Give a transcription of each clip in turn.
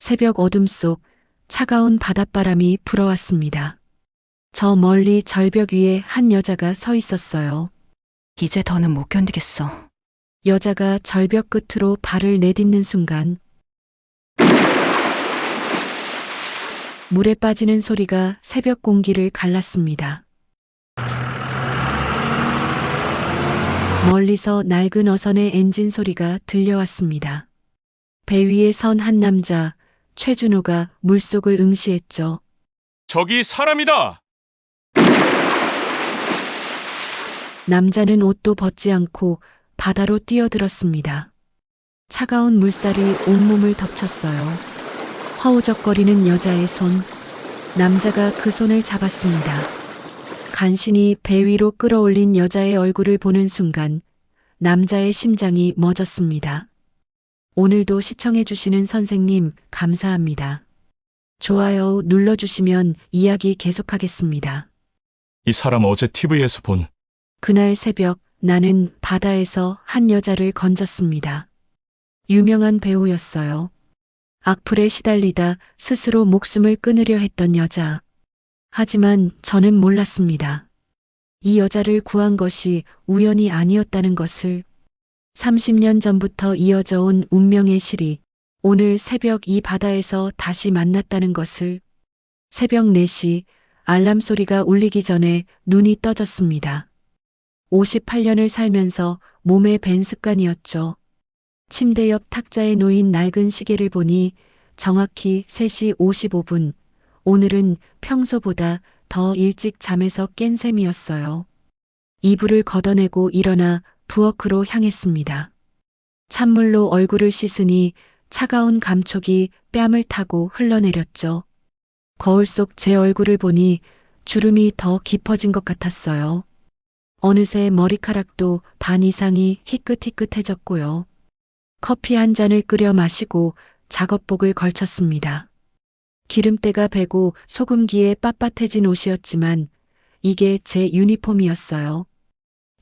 새벽 어둠 속 차가운 바닷바람이 불어왔습니다. 저 멀리 절벽 위에 한 여자가 서 있었어요. 이제 더는 못 견디겠어. 여자가 절벽 끝으로 발을 내딛는 순간 물에 빠지는 소리가 새벽 공기를 갈랐습니다. 멀리서 낡은 어선의 엔진 소리가 들려왔습니다. 배 위에 선 한 남자, 최준호가 물속을 응시했죠. 저기 사람이다! 남자는 옷도 벗지 않고 바다로 뛰어들었습니다. 차가운 물살이 온몸을 덮쳤어요. 허우적거리는 여자의 손, 남자가 그 손을 잡았습니다. 간신히 배 위로 끌어올린 여자의 얼굴을 보는 순간 남자의 심장이 멎었습니다. 오늘도 시청해주시는 선생님 감사합니다. 좋아요 눌러주시면 이야기 계속하겠습니다. 이 사람 어제 TV에서 본. 그날 새벽 나는 바다에서 한 여자를 건졌습니다. 유명한 배우였어요. 악플에 시달리다 스스로 목숨을 끊으려 했던 여자. 하지만 저는 몰랐습니다. 이 여자를 구한 것이 우연이 아니었다는 것을. 30년 전부터 이어져 온 운명의 실이 오늘 새벽 이 바다에서 다시 만났다는 것을. 새벽 4시 알람 소리가 울리기 전에 눈이 떠졌습니다. 58년을 살면서 몸에 밴 습관이었죠. 침대 옆 탁자에 놓인 낡은 시계를 보니 정확히 3시 55분. 오늘은 평소보다 더 일찍 잠에서 깬 셈이었어요. 이불을 걷어내고 일어나 부엌으로 향했습니다. 찬물로 얼굴을 씻으니 차가운 감촉이 뺨을 타고 흘러내렸죠. 거울 속 제 얼굴을 보니 주름이 더 깊어진 것 같았어요. 어느새 머리카락도 반 이상이 희끗희끗해졌고요. 커피 한 잔을 끓여 마시고 작업복을 걸쳤습니다. 기름때가 배고 소금기에 빳빳해진 옷이었지만 이게 제 유니폼이었어요.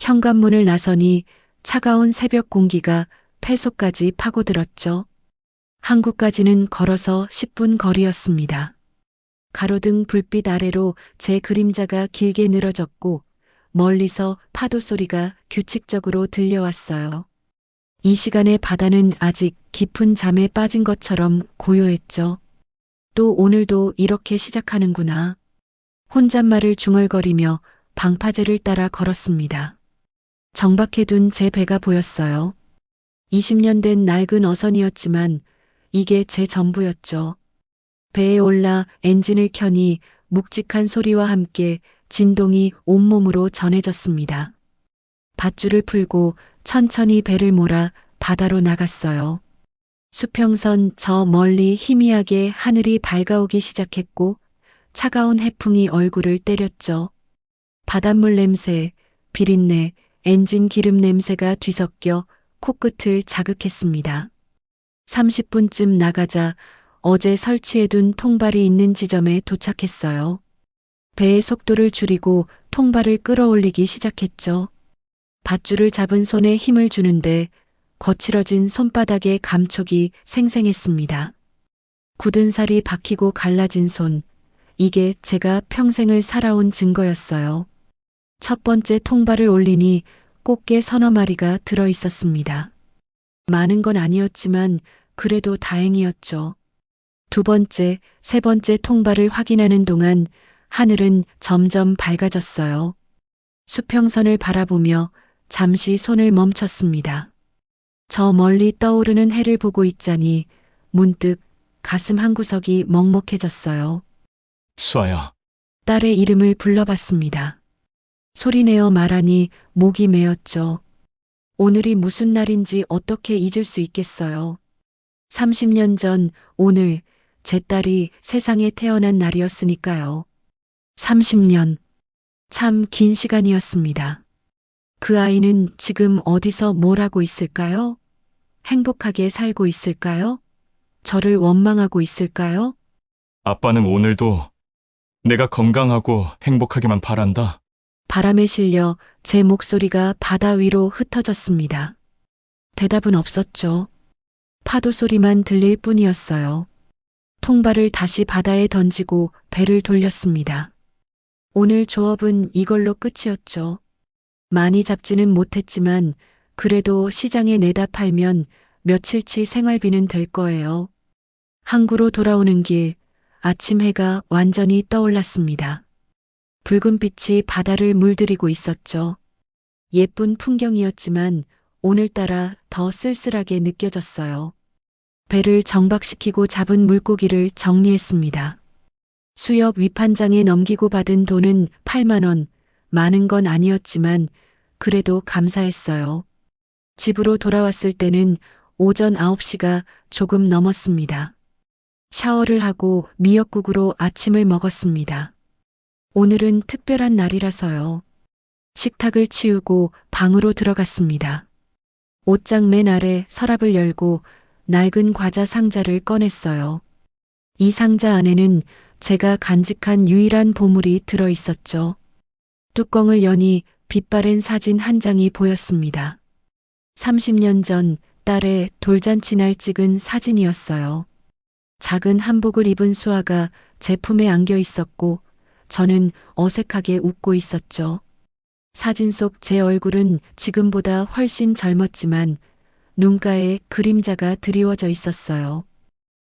현관문을 나서니 차가운 새벽 공기가 폐속까지 파고들었죠. 항구까지는 걸어서 10분 거리였습니다. 가로등 불빛 아래로 제 그림자가 길게 늘어졌고 멀리서 파도 소리가 규칙적으로 들려왔어요. 이 시간에 바다는 아직 깊은 잠에 빠진 것처럼 고요했죠. 또 오늘도 이렇게 시작하는구나. 혼잣말을 중얼거리며 방파제를 따라 걸었습니다. 정박해둔 제 배가 보였어요. 20년 된 낡은 어선이었지만 이게 제 전부였죠. 배에 올라 엔진을 켜니 묵직한 소리와 함께 진동이 온몸으로 전해졌습니다. 밧줄을 풀고 천천히 배를 몰아 바다로 나갔어요. 수평선 저 멀리 희미하게 하늘이 밝아오기 시작했고 차가운 해풍이 얼굴을 때렸죠. 바닷물 냄새, 비린내, 엔진 기름 냄새가 뒤섞여 코끝을 자극했습니다. 30분쯤 나가자 어제 설치해둔 통발이 있는 지점에 도착했어요. 배의 속도를 줄이고 통발을 끌어올리기 시작했죠. 밧줄을 잡은 손에 힘을 주는데 거칠어진 손바닥의 감촉이 생생했습니다. 굳은 살이 박히고 갈라진 손, 이게 제가 평생을 살아온 증거였어요. 첫 번째 통발을 올리니 꽃게 서너 마리가 들어 있었습니다. 많은 건 아니었지만 그래도 다행이었죠. 두 번째, 세 번째 통발을 확인하는 동안 하늘은 점점 밝아졌어요. 수평선을 바라보며 잠시 손을 멈췄습니다. 저 멀리 떠오르는 해를 보고 있자니 문득 가슴 한구석이 먹먹해졌어요. 수아야, 딸의 이름을 불러봤습니다. 소리내어 말하니 목이 메었죠. 오늘이 무슨 날인지 어떻게 잊을 수 있겠어요. 30년 전 오늘 제 딸이 세상에 태어난 날이었으니까요. 30년. 참 긴 시간이었습니다. 그 아이는 지금 어디서 뭘 하고 있을까요? 행복하게 살고 있을까요? 저를 원망하고 있을까요? 아빠는 오늘도 내가 건강하고 행복하기만 바란다. 바람에 실려 제 목소리가 바다 위로 흩어졌습니다. 대답은 없었죠. 파도 소리만 들릴 뿐이었어요. 통발을 다시 바다에 던지고 배를 돌렸습니다. 오늘 조업은 이걸로 끝이었죠. 많이 잡지는 못했지만 그래도 시장에 내다 팔면 며칠치 생활비는 될 거예요. 항구로 돌아오는 길, 아침 해가 완전히 떠올랐습니다. 붉은 빛이 바다를 물들이고 있었죠. 예쁜 풍경이었지만 오늘따라 더 쓸쓸하게 느껴졌어요. 배를 정박시키고 잡은 물고기를 정리했습니다. 수협 위판장에 넘기고 받은 돈은 8만 원, 많은 건 아니었지만 그래도 감사했어요. 집으로 돌아왔을 때는 오전 9시가 조금 넘었습니다. 샤워를 하고 미역국으로 아침을 먹었습니다. 오늘은 특별한 날이라서요. 식탁을 치우고 방으로 들어갔습니다. 옷장 맨 아래 서랍을 열고 낡은 과자 상자를 꺼냈어요. 이 상자 안에는 제가 간직한 유일한 보물이 들어 있었죠. 뚜껑을 여니 빛바랜 사진 한 장이 보였습니다. 30년 전 딸의 돌잔치 날 찍은 사진이었어요. 작은 한복을 입은 수아가 제품에 안겨 있었고 저는 어색하게 웃고 있었죠. 사진 속 제 얼굴은 지금보다 훨씬 젊었지만 눈가에 그림자가 드리워져 있었어요.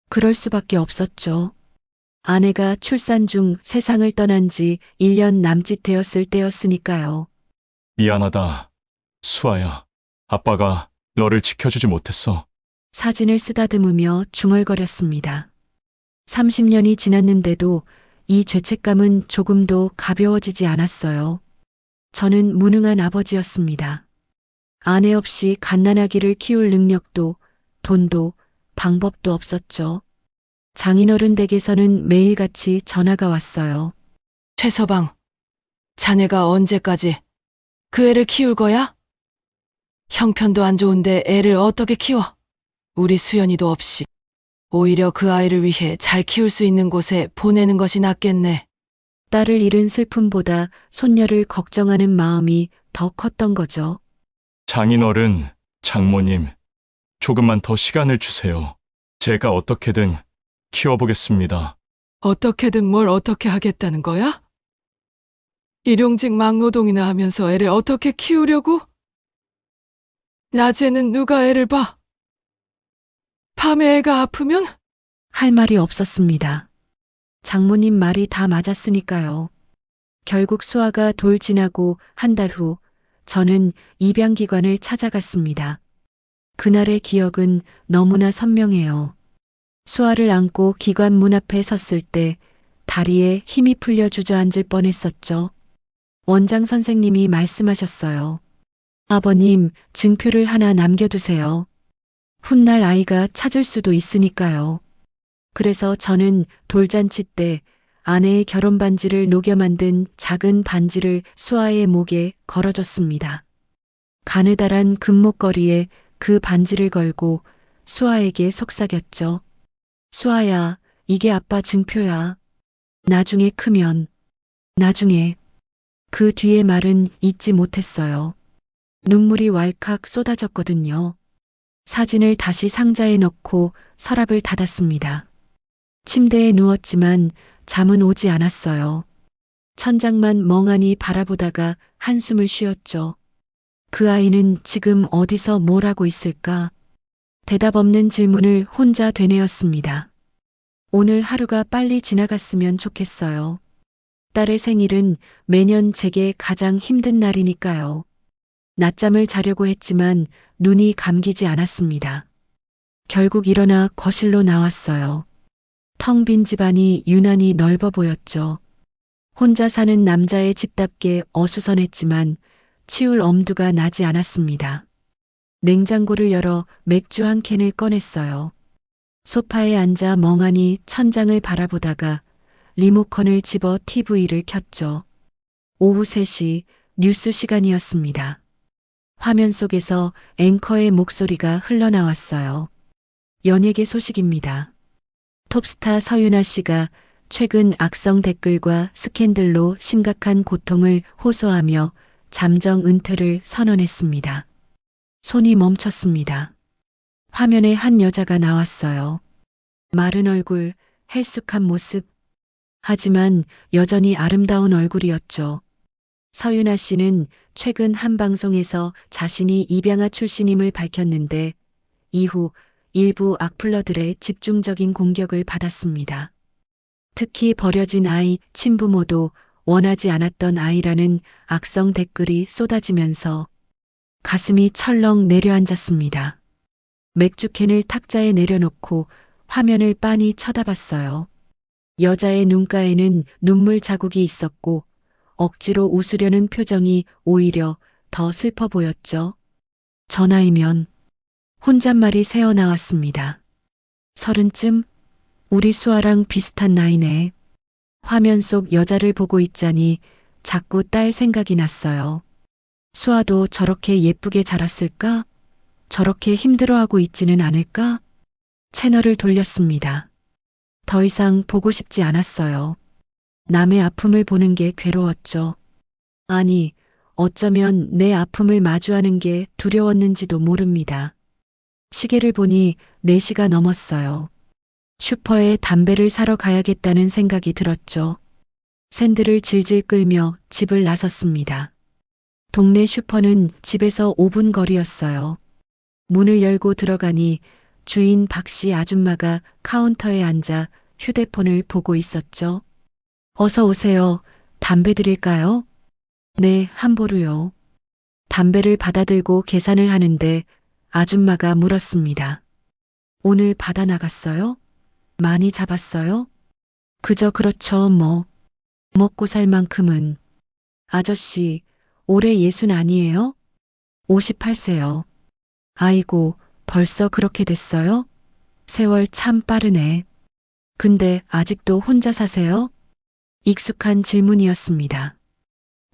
그럴 수밖에 없었죠. 아내가 출산 중 세상을 떠난 지 1년 남짓 되었을 때였으니까요. 미안하다. 수아야. 아빠가 너를 지켜주지 못했어. 사진을 쓰다듬으며 중얼거렸습니다. 30년이 지났는데도 이 죄책감은 조금도 가벼워지지 않았어요. 저는 무능한 아버지였습니다. 아내 없이 갓난아기를 키울 능력도 돈도 방법도 없었죠. 장인어른 댁에서는 매일같이 전화가 왔어요. 최서방, 자네가 언제까지 그 애를 키울 거야? 형편도 안 좋은데 애를 어떻게 키워? 우리 수연이도 없이. 오히려 그 아이를 위해 잘 키울 수 있는 곳에 보내는 것이 낫겠네. 딸을 잃은 슬픔보다 손녀를 걱정하는 마음이 더 컸던 거죠. 장인어른, 장모님, 조금만 더 시간을 주세요. 제가 어떻게든 키워보겠습니다. 어떻게든 뭘 어떻게 하겠다는 거야? 일용직 막노동이나 하면서 애를 어떻게 키우려고? 낮에는 누가 애를 봐? 밤에 애가 아프면? 할 말이 없었습니다. 장모님 말이 다 맞았으니까요. 결국 수아가 돌 지나고 한 달 후 저는 입양기관을 찾아갔습니다. 그날의 기억은 너무나 선명해요. 수아를 안고 기관 문 앞에 섰을 때 다리에 힘이 풀려 주저앉을 뻔했었죠. 원장 선생님이 말씀하셨어요. 아버님, 증표를 하나 남겨두세요. 훗날 아이가 찾을 수도 있으니까요. 그래서 저는 돌잔치 때 아내의 결혼 반지를 녹여 만든 작은 반지를 수아의 목에 걸어줬습니다. 가느다란 금목걸이에 그 반지를 걸고 수아에게 속삭였죠. 수아야, 이게 아빠 증표야. 나중에 크면, 나중에. 그 뒤의 말은 잊지 못했어요. 눈물이 왈칵 쏟아졌거든요. 사진을 다시 상자에 넣고 서랍을 닫았습니다. 침대에 누웠지만 잠은 오지 않았어요. 천장만 멍하니 바라보다가 한숨을 쉬었죠. 그 아이는 지금 어디서 뭘 하고 있을까? 대답 없는 질문을 혼자 되뇌었습니다. 오늘 하루가 빨리 지나갔으면 좋겠어요. 딸의 생일은 매년 제게 가장 힘든 날이니까요. 낮잠을 자려고 했지만 눈이 감기지 않았습니다. 결국 일어나 거실로 나왔어요. 텅 빈 집안이 유난히 넓어 보였죠. 혼자 사는 남자의 집답게 어수선했지만 치울 엄두가 나지 않았습니다. 냉장고를 열어 맥주 한 캔을 꺼냈어요. 소파에 앉아 멍하니 천장을 바라보다가 리모컨을 집어 TV를 켰죠. 오후 3시 뉴스 시간이었습니다. 화면 속에서 앵커의 목소리가 흘러나왔어요. 연예계 소식입니다. 톱스타 서유나 씨가 최근 악성 댓글과 스캔들로 심각한 고통을 호소하며 잠정 은퇴를 선언했습니다. 손이 멈췄습니다. 화면에 한 여자가 나왔어요. 마른 얼굴, 헬쑥한 모습. 하지만 여전히 아름다운 얼굴이었죠. 서윤아 씨는 최근 한 방송에서 자신이 입양아 출신임을 밝혔는데 이후 일부 악플러들의 집중적인 공격을 받았습니다. 특히 버려진 아이, 친부모도 원하지 않았던 아이라는 악성 댓글이 쏟아지면서 가슴이 철렁 내려앉았습니다. 맥주캔을 탁자에 내려놓고 화면을 빤히 쳐다봤어요. 여자의 눈가에는 눈물 자국이 있었고 억지로 웃으려는 표정이 오히려 더 슬퍼 보였죠. 저 나이면 혼잣말이 새어나왔습니다. 30쯤? 우리 수아랑 비슷한 나이네. 화면 속 여자를 보고 있자니 자꾸 딸 생각이 났어요. 수아도 저렇게 예쁘게 자랐을까? 저렇게 힘들어하고 있지는 않을까? 채널을 돌렸습니다. 더 이상 보고 싶지 않았어요. 남의 아픔을 보는 게 괴로웠죠. 아니, 어쩌면 내 아픔을 마주하는 게 두려웠는지도 모릅니다. 시계를 보니 4시가 넘었어요. 슈퍼에 담배를 사러 가야겠다는 생각이 들었죠. 샌들을 질질 끌며 집을 나섰습니다. 동네 슈퍼는 집에서 5분 거리였어요. 문을 열고 들어가니 주인 박씨 아줌마가 카운터에 앉아 휴대폰을 보고 있었죠. 어서 오세요. 담배 드릴까요? 네, 한 보루요. 담배를 받아들고 계산을 하는데 아줌마가 물었습니다. 오늘 받아 나갔어요? 많이 잡았어요? 그저 그렇죠, 뭐. 먹고 살 만큼은. 아저씨, 올해 60 아니에요? 58세요. 아이고, 벌써 그렇게 됐어요? 세월 참 빠르네. 근데 아직도 혼자 사세요? 익숙한 질문이었습니다.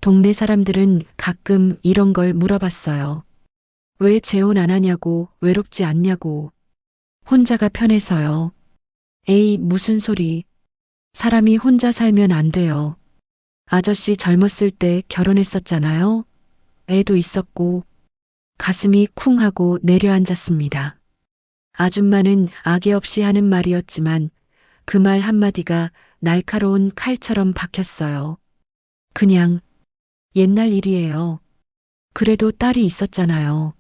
동네 사람들은 가끔 이런 걸 물어봤어요. 왜 재혼 안 하냐고, 외롭지 않냐고. 혼자가 편해서요. 에이, 무슨 소리. 사람이 혼자 살면 안 돼요. 아저씨 젊었을 때 결혼했었잖아요. 애도 있었고. 가슴이 쿵 하고 내려앉았습니다. 아줌마는 악의 없이 하는 말이었지만 그 말 한마디가 날카로운 칼처럼 박혔어요. 그냥 옛날 일이에요. 그래도 딸이 있었잖아요.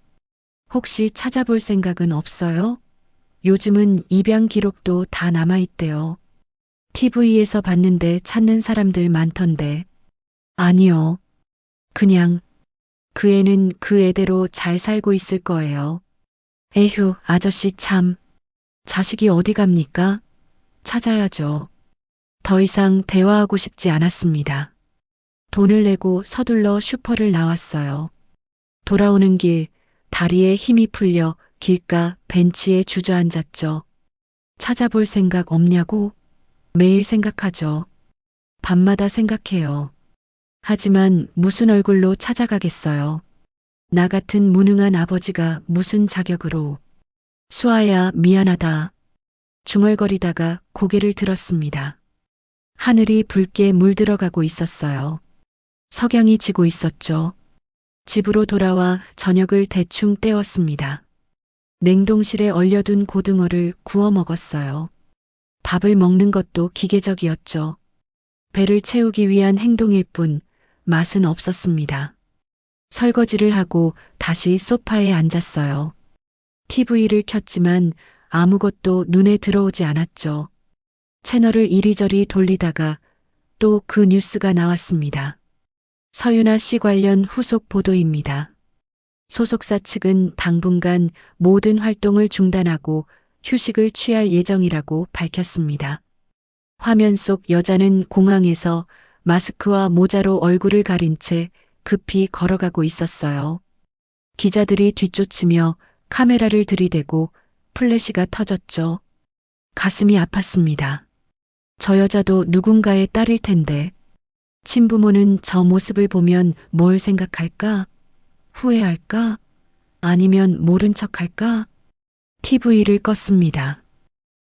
혹시 찾아볼 생각은 없어요? 요즘은 입양 기록도 다 남아있대요. TV에서 봤는데 찾는 사람들 많던데. 아니요. 그냥 그 애는 그 애대로 잘 살고 있을 거예요. 에휴, 아저씨 참. 자식이 어디 갑니까? 찾아야죠. 더 이상 대화하고 싶지 않았습니다. 돈을 내고 서둘러 슈퍼를 나왔어요. 돌아오는 길, 다리에 힘이 풀려 길가 벤치에 주저앉았죠. 찾아볼 생각 없냐고? 매일 생각하죠. 밤마다 생각해요. 하지만 무슨 얼굴로 찾아가겠어요. 나 같은 무능한 아버지가 무슨 자격으로. 수아야, 미안하다. 중얼거리다가 고개를 들었습니다. 하늘이 붉게 물들어가고 있었어요. 석양이 지고 있었죠. 집으로 돌아와 저녁을 대충 때웠습니다. 냉동실에 얼려둔 고등어를 구워 먹었어요. 밥을 먹는 것도 기계적이었죠. 배를 채우기 위한 행동일 뿐 맛은 없었습니다. 설거지를 하고 다시 소파에 앉았어요. TV를 켰지만 아무것도 눈에 들어오지 않았죠. 채널을 이리저리 돌리다가 또 그 뉴스가 나왔습니다. 서윤아 씨 관련 후속 보도입니다. 소속사 측은 당분간 모든 활동을 중단하고 휴식을 취할 예정이라고 밝혔습니다. 화면 속 여자는 공항에서 마스크와 모자로 얼굴을 가린 채 급히 걸어가고 있었어요. 기자들이 뒤쫓으며 카메라를 들이대고 플래시가 터졌죠. 가슴이 아팠습니다. 저 여자도 누군가의 딸일 텐데 친부모는 저 모습을 보면 뭘 생각할까? 후회할까? 아니면 모른 척할까? TV를 껐습니다.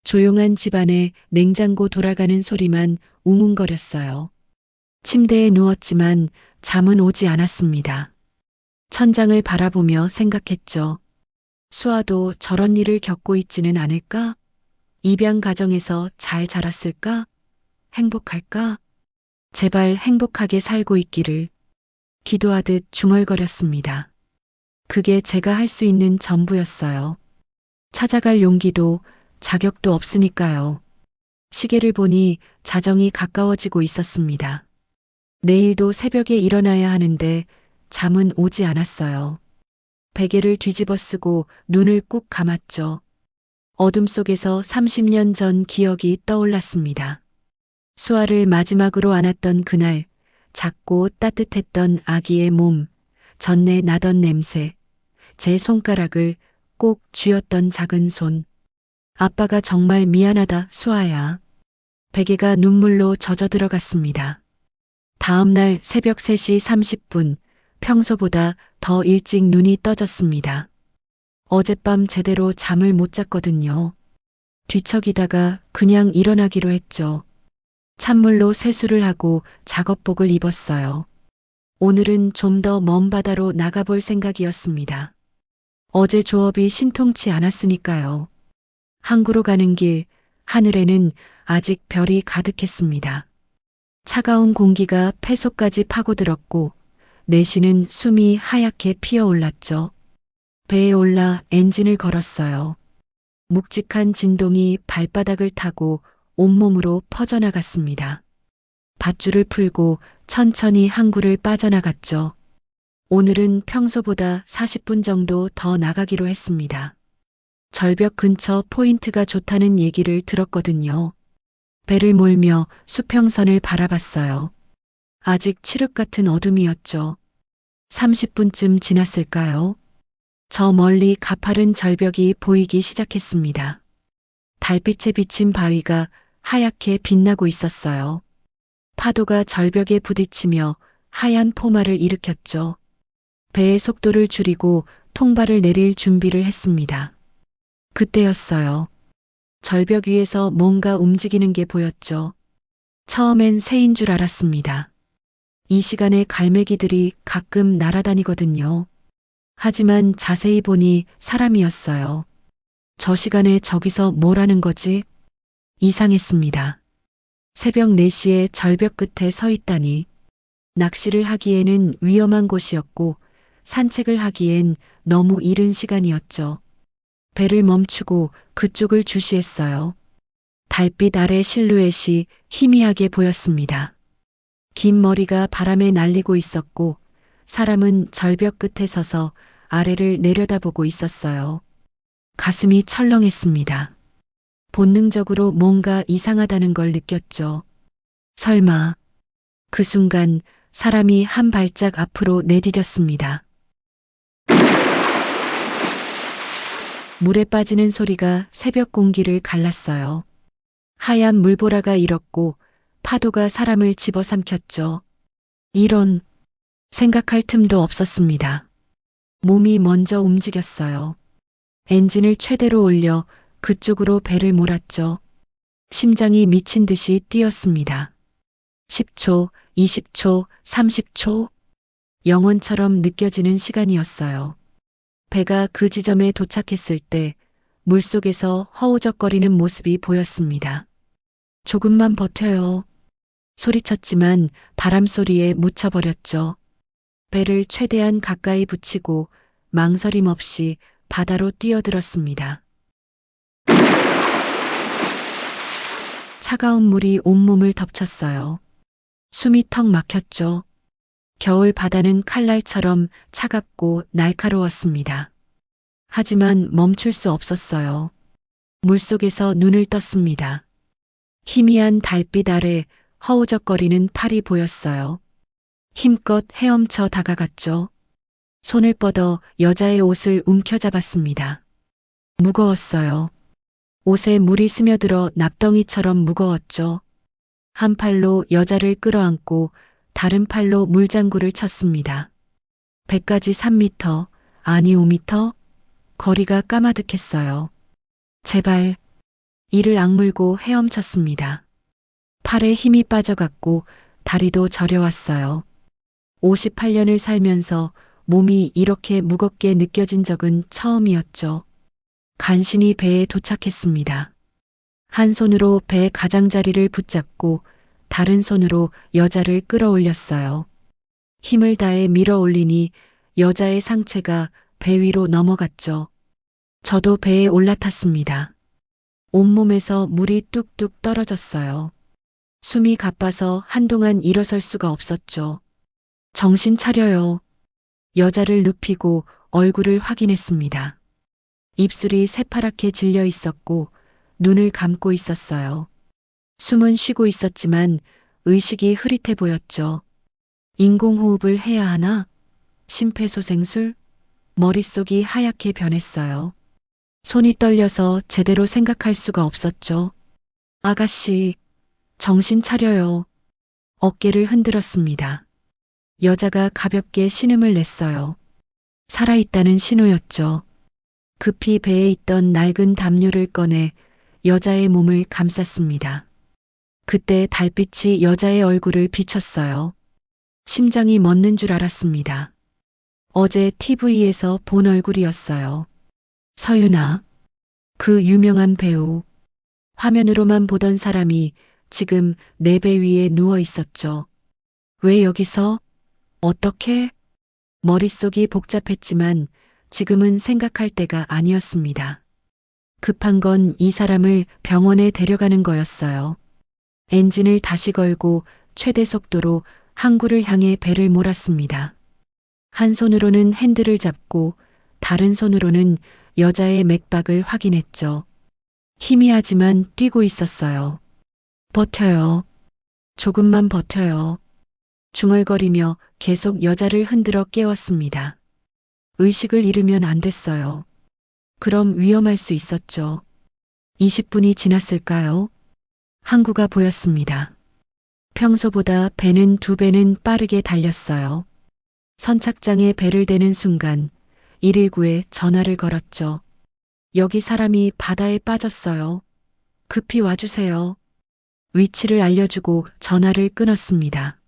조용한 집안에 냉장고 돌아가는 소리만 웅웅거렸어요. 침대에 누웠지만 잠은 오지 않았습니다. 천장을 바라보며 생각했죠. 수아도 저런 일을 겪고 있지는 않을까? 입양 가정에서 잘 자랐을까? 행복할까? 제발 행복하게 살고 있기를 기도하듯 중얼거렸습니다. 그게 제가 할 수 있는 전부였어요. 찾아갈 용기도 자격도 없으니까요. 시계를 보니 자정이 가까워지고 있었습니다. 내일도 새벽에 일어나야 하는데 잠은 오지 않았어요. 베개를 뒤집어 쓰고 눈을 꾹 감았죠. 어둠 속에서 30년 전 기억이 떠올랐습니다. 수아를 마지막으로 안았던 그날, 작고 따뜻했던 아기의 몸, 전내 나던 냄새, 제 손가락을 꼭 쥐었던 작은 손. 아빠가 정말 미안하다, 수아야. 베개가 눈물로 젖어 들어갔습니다. 다음 날 새벽 3시 30분, 평소보다 더 일찍 눈이 떠졌습니다. 어젯밤 제대로 잠을 못 잤거든요. 뒤척이다가 그냥 일어나기로 했죠. 찬물로 세수를 하고 작업복을 입었어요. 오늘은 좀 더 먼 바다로 나가볼 생각이었습니다. 어제 조업이 신통치 않았으니까요. 항구로 가는 길, 하늘에는 아직 별이 가득했습니다. 차가운 공기가 폐속까지 파고들었고, 내쉬는 숨이 하얗게 피어올랐죠. 배에 올라 엔진을 걸었어요. 묵직한 진동이 발바닥을 타고 온몸으로 퍼져나갔습니다. 밧줄을 풀고 천천히 항구를 빠져나갔죠. 오늘은 평소보다 40분 정도 더 나가기로 했습니다. 절벽 근처 포인트가 좋다는 얘기를 들었거든요. 배를 몰며 수평선을 바라봤어요. 아직 칠흑 같은 어둠이었죠. 30분쯤 지났을까요? 저 멀리 가파른 절벽이 보이기 시작했습니다. 달빛에 비친 바위가 하얗게 빛나고 있었어요. 파도가 절벽에 부딪히며 하얀 포마를 일으켰죠. 배의 속도를 줄이고 통발을 내릴 준비를 했습니다. 그때였어요. 절벽 위에서 뭔가 움직이는 게 보였죠. 처음엔 새인 줄 알았습니다. 이 시간에 갈매기들이 가끔 날아다니거든요. 하지만 자세히 보니 사람이었어요. 저 시간에 저기서 뭘 하는 거지? 이상했습니다. 새벽 4시에 절벽 끝에 서 있다니. 낚시를 하기에는 위험한 곳이었고 산책을 하기엔 너무 이른 시간이었죠. 배를 멈추고 그쪽을 주시했어요. 달빛 아래 실루엣이 희미하게 보였습니다. 긴 머리가 바람에 날리고 있었고 사람은 절벽 끝에 서서 아래를 내려다보고 있었어요. 가슴이 철렁했습니다. 본능적으로 뭔가 이상하다는 걸 느꼈죠. 설마. 그 순간 사람이 한 발짝 앞으로 내디뎠습니다. 물에 빠지는 소리가 새벽 공기를 갈랐어요. 하얀 물보라가 일었고 파도가 사람을 집어삼켰죠. 이런, 생각할 틈도 없었습니다. 몸이 먼저 움직였어요. 엔진을 최대로 올려 그쪽으로 배를 몰았죠. 심장이 미친 듯이 뛰었습니다. 10초, 20초, 30초. 영원처럼 느껴지는 시간이었어요. 배가 그 지점에 도착했을 때 물속에서 허우적거리는 모습이 보였습니다. 조금만 버텨요. 소리쳤지만 바람 소리에 묻혀버렸죠. 배를 최대한 가까이 붙이고 망설임 없이 바다로 뛰어들었습니다. 차가운 물이 온몸을 덮쳤어요. 숨이 턱 막혔죠. 겨울 바다는 칼날처럼 차갑고 날카로웠습니다. 하지만 멈출 수 없었어요. 물속에서 눈을 떴습니다. 희미한 달빛 아래 허우적거리는 팔이 보였어요. 힘껏 헤엄쳐 다가갔죠. 손을 뻗어 여자의 옷을 움켜잡았습니다. 무거웠어요. 옷에 물이 스며들어 납덩이처럼 무거웠죠. 한 팔로 여자를 끌어안고 다른 팔로 물장구를 쳤습니다. 배까지 3m, 아니 5m? 거리가 까마득했어요. 제발. 이를 악물고 헤엄쳤습니다. 팔에 힘이 빠져갔고 다리도 저려왔어요. 58년을 살면서 몸이 이렇게 무겁게 느껴진 적은 처음이었죠. 간신히 배에 도착했습니다. 한 손으로 배 가장자리를 붙잡고 다른 손으로 여자를 끌어올렸어요. 힘을 다해 밀어 올리니 여자의 상체가 배 위로 넘어갔죠. 저도 배에 올라탔습니다. 온몸에서 물이 뚝뚝 떨어졌어요. 숨이 가빠서 한동안 일어설 수가 없었죠. 정신 차려요. 여자를 눕히고 얼굴을 확인했습니다. 입술이 새파랗게 질려 있었고 눈을 감고 있었어요. 숨은 쉬고 있었지만 의식이 흐릿해 보였죠. 인공호흡을 해야 하나? 심폐소생술? 머릿속이 하얗게 변했어요. 손이 떨려서 제대로 생각할 수가 없었죠. 아가씨, 정신 차려요. 어깨를 흔들었습니다. 여자가 가볍게 신음을 냈어요. 살아있다는 신호였죠. 급히 배에 있던 낡은 담요를 꺼내 여자의 몸을 감쌌습니다. 그때 달빛이 여자의 얼굴을 비쳤어요. 심장이 멎는 줄 알았습니다. 어제 TV에서 본 얼굴이었어요. 서윤아, 그 유명한 배우. 화면으로만 보던 사람이 지금 내 배 위에 누워 있었죠. 왜 여기서? 어떻게? 머릿속이 복잡했지만 지금은 생각할 때가 아니었습니다. 급한 건 이 사람을 병원에 데려가는 거였어요. 엔진을 다시 걸고 최대 속도로 항구를 향해 배를 몰았습니다. 한 손으로는 핸들을 잡고 다른 손으로는 여자의 맥박을 확인했죠. 희미하지만 뛰고 있었어요. 버텨요. 조금만 버텨요. 중얼거리며 계속 여자를 흔들어 깨웠습니다. 의식을 잃으면 안 됐어요. 그럼 위험할 수 있었죠. 20분이 지났을까요? 항구가 보였습니다. 평소보다 배는 2배는 빠르게 달렸어요. 선착장에 배를 대는 순간 119에 전화를 걸었죠. 여기 사람이 바다에 빠졌어요. 급히 와주세요. 위치를 알려주고 전화를 끊었습니다.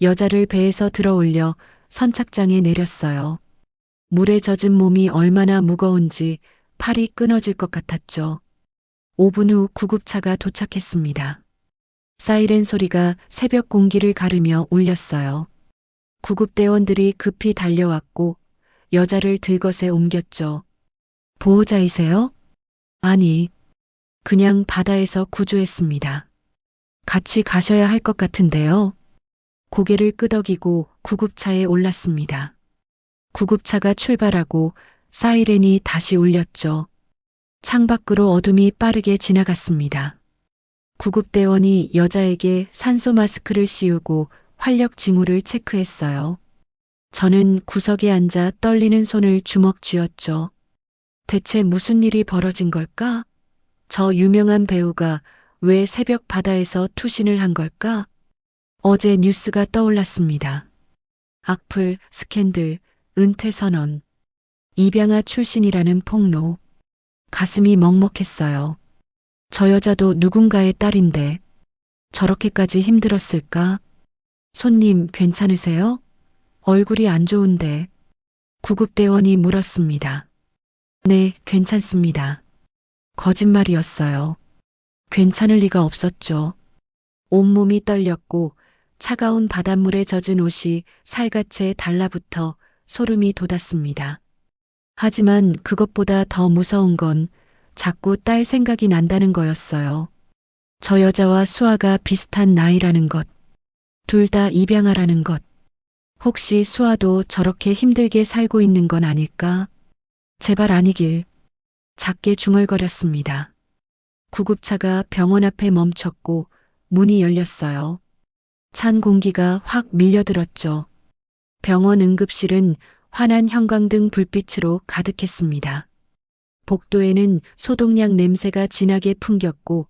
여자를 배에서 들어올려 선착장에 내렸어요. 물에 젖은 몸이 얼마나 무거운지 팔이 끊어질 것 같았죠. 5분 후 구급차가 도착했습니다. 사이렌 소리가 새벽 공기를 가르며 울렸어요. 구급대원들이 급히 달려왔고 여자를 들것에 옮겼죠. 보호자이세요? 아니, 그냥 바다에서 구조했습니다. 같이 가셔야 할 것 같은데요. 고개를 끄덕이고 구급차에 올랐습니다. 구급차가 출발하고 사이렌이 다시 울렸죠. 창밖으로 어둠이 빠르게 지나갔습니다. 구급대원이 여자에게 산소 마스크를 씌우고 활력 징후를 체크했어요. 저는 구석에 앉아 떨리는 손을 주먹 쥐었죠. 대체 무슨 일이 벌어진 걸까? 저 유명한 배우가 왜 새벽 바다에서 투신을 한 걸까? 어제 뉴스가 떠올랐습니다. 악플, 스캔들, 은퇴 선언, 입양아 출신이라는 폭로. 가슴이 먹먹했어요. 저 여자도 누군가의 딸인데 저렇게까지 힘들었을까? 손님 괜찮으세요? 얼굴이 안 좋은데. 구급대원이 물었습니다. 네, 괜찮습니다. 거짓말이었어요. 괜찮을 리가 없었죠. 온몸이 떨렸고 차가운 바닷물에 젖은 옷이 살갗에 달라붙어 소름이 돋았습니다. 하지만 그것보다 더 무서운 건 자꾸 딸 생각이 난다는 거였어요. 저 여자와 수아가 비슷한 나이라는 것. 둘 다 입양아라는 것. 혹시 수아도 저렇게 힘들게 살고 있는 건 아닐까? 제발 아니길. 작게 중얼거렸습니다. 구급차가 병원 앞에 멈췄고 문이 열렸어요. 찬 공기가 확 밀려들었죠. 병원 응급실은 환한 형광등 불빛으로 가득했습니다. 복도에는 소독약 냄새가 진하게 풍겼고